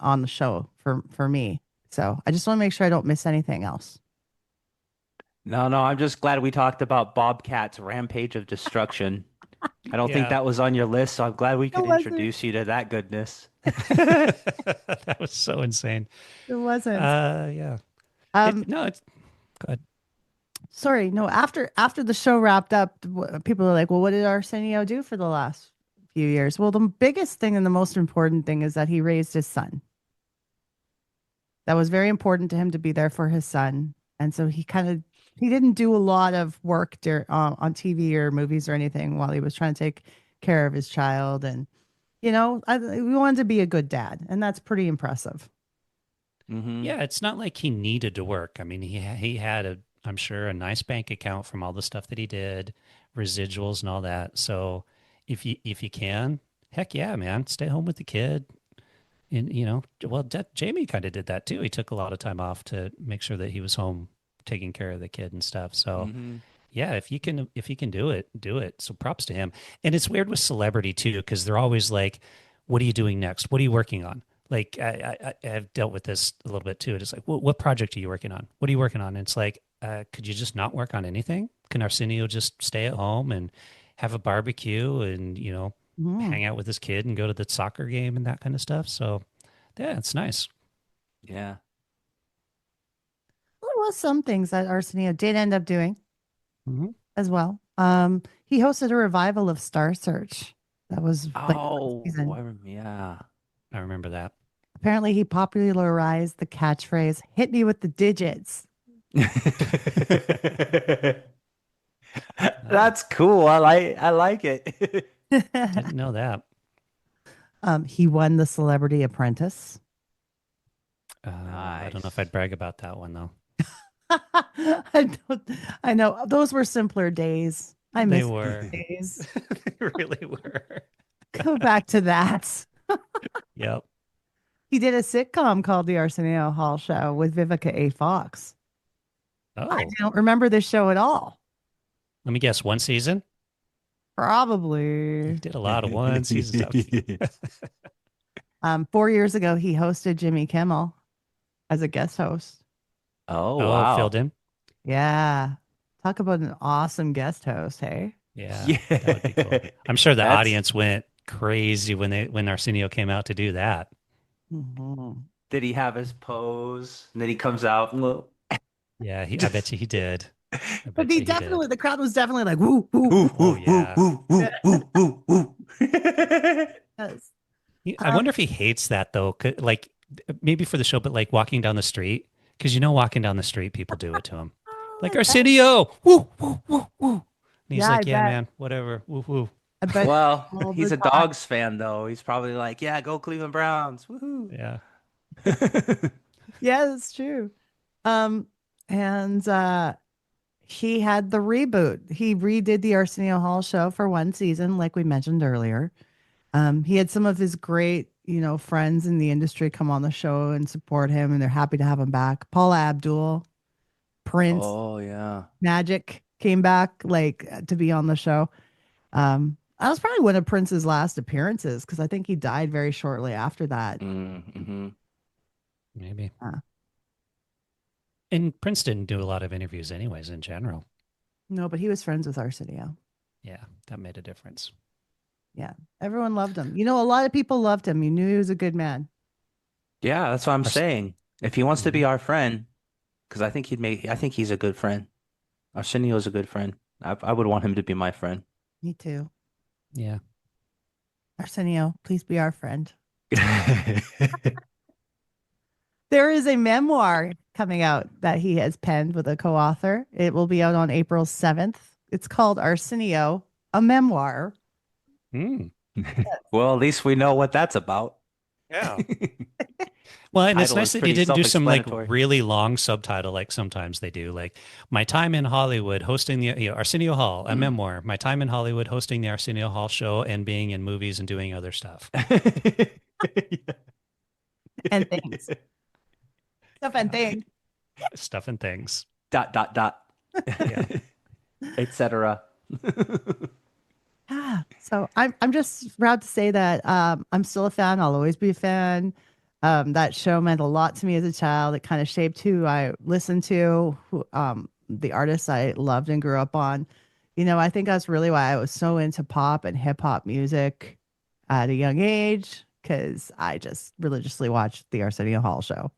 on the show for me. So I just want to make sure I don't miss anything else. No, I'm just glad we talked about Bobcat's rampage of destruction. I don't think that was on your list, so I'm glad we could introduce you to that goodness. That was so insane. It wasn't. Yeah. Go ahead. Sorry, no. After the show wrapped up, people are like, "Well, what did Arsenio do for the last few years?" Well, the biggest thing and the most important thing is that he raised his son. That was very important to him to be there for his son, and so he didn't do a lot of work on TV or movies or anything while he was trying to take care of his child, and we wanted to be a good dad, and that's pretty impressive. Mm-hmm. Yeah, it's not like he needed to work. I mean, he had I'm sure a nice bank account from all the stuff that he did, residuals and all that. So if you can, heck yeah, man, stay home with the kid. And Jamie kind of did that too. He took a lot of time off to make sure that he was home taking care of the kid and stuff. So yeah, if you can do it, do it. So props to him. And it's weird with celebrity too, because they're always like, what are you doing next? What are you working on? Like I've dealt with this a little bit too. It's like, what project are you working on? What are you working on? And it's like, could you just not work on anything? Can Arsenio just stay at home and have a barbecue and, hang out with his kid and go to the soccer game and that kind of stuff? So yeah, it's nice. Yeah. There was some things that Arsenio did end up doing as well. He hosted a revival of Star Search. That was yeah. I remember that. Apparently, he popularized the catchphrase "Hit me with the digits." That's cool. I like it. Didn't know that. He won the Celebrity Apprentice. Nice. I don't know if I'd brag about that one though. I know those were simpler days. I miss those days. They really were. Go back to that. Yep. He did a sitcom called The Arsenio Hall Show with Vivica A. Fox. Oh. I don't remember this show at all. Let me guess, one season? Probably. He did a lot of one season stuff. 4 years ago, he hosted Jimmy Kimmel as a guest host. Oh, wow. Filled in? Yeah. Talk about an awesome guest host, hey? Yeah. That would be cool. I'm sure the audience went crazy when Arsenio came out to do that. Mm-hmm. Did he have his pose? And then he comes out and look. Yeah, I bet you he did. But the crowd was definitely like, woo, woo, woo, oh, yeah. woo, woo, woo, woo, woo. Yes. I wonder if he hates that though. Like maybe for the show, but like walking down the street, because walking down the street, people do it to him. Like Arsenio, woo, woo, woo, woo. And he's Yeah, like, I yeah, bet. man, whatever, woo, woo. Well, all he's the a time. Dogs fan, though. He's probably like, yeah, go Cleveland Browns. Woohoo. Yeah. Yeah, that's true. And he had the reboot. He redid the Arsenio Hall Show for one season, like we mentioned earlier. He had some of his great, friends in the industry come on the show and support him, and they're happy to have him back. Paula Abdul, Prince, Oh, yeah. Magic came back to be on the show. That was probably one of Prince's last appearances because I think he died very shortly after that. Mm-hmm. Maybe. And Prince didn't do a lot of interviews anyways in general. No, but he was friends with Arsenio. Yeah, that made a difference. Yeah, everyone loved him. A lot of people loved him. You knew he was a good man. Yeah, that's what I'm saying. If he wants to be our friend, because I think he's a good friend. Arsenio's a good friend. I would want him to be my friend. Me too. Yeah. Arsenio, please be our friend. There is a memoir coming out that he has penned with a co-author. It will be out on April 7th. It's called Arsenio, a Memoir. Well, at least we know what that's about. Yeah. Well, and it's Title nice is that he pretty didn't do some self-explanatory. really long subtitle like sometimes they do. Like my time in Hollywood hosting the Arsenio Hall, a memoir. My time in Hollywood hosting the Arsenio Hall show and being in movies and doing other stuff. And things. Stuff and things. Stuff and things. ... Yeah. Etc. So I'm just proud to say that I'm still a fan. I'll always be a fan. That show meant a lot to me as a child. It kind of shaped who I listened to, the artists I loved and grew up on. I think that's really why I was so into pop and hip hop music at a young age, because I just religiously watched the Arsenio Hall Show.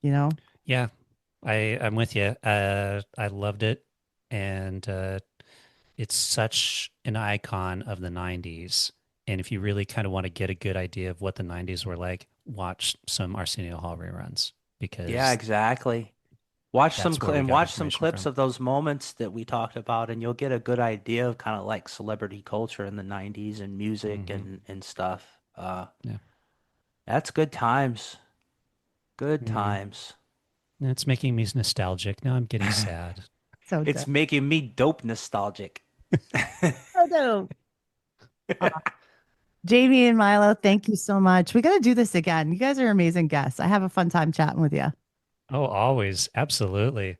Yeah, I'm with you. I loved it. And it's such an icon of the 90s. And if you really kind of want to get a good idea of what the 90s were like, watch some Arsenio Hall reruns. Because Yeah, exactly. Watch some that's where we got watch some information clips from. of those moments that we talked about, and you'll get a good idea of kind of like celebrity culture in the 90s and music and stuff. Yeah. That's good times. Good times. It's making me nostalgic. Now I'm getting sad. So It's making me dope nostalgic. so dope. Jamie and Milo, thank you so much. We got to do this again. You guys are amazing guests. I have a fun time chatting with you. Oh, always. Absolutely.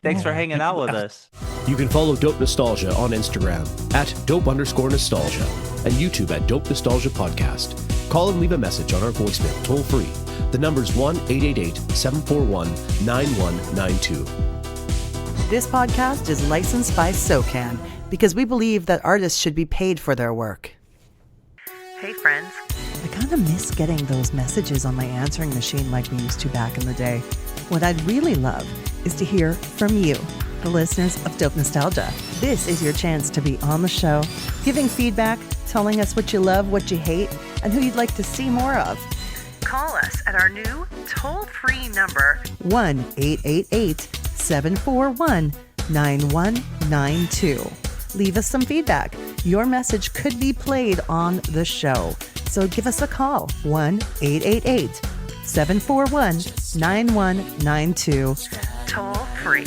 Thanks for hanging out with us. You can follow Dope Nostalgia on Instagram at dope_nostalgia and YouTube at Dope Nostalgia Podcast. Call and leave a message on our voicemail toll free. The number's 1-888-741-9192. This podcast is licensed by SOCAN because we believe that artists should be paid for their work. Hey, friends. I kind of miss getting those messages on my answering machine like we used to back in the day. What I'd really love is to hear from you, the listeners of Dope Nostalgia. This is your chance to be on the show, giving feedback, telling us what you love, what you hate, and who you'd like to see more of. Call us at our new toll-free number, 1-888-741-9192. Leave us some feedback. Your message could be played on the show. So give us a call, 1-888-741-9192. Toll free.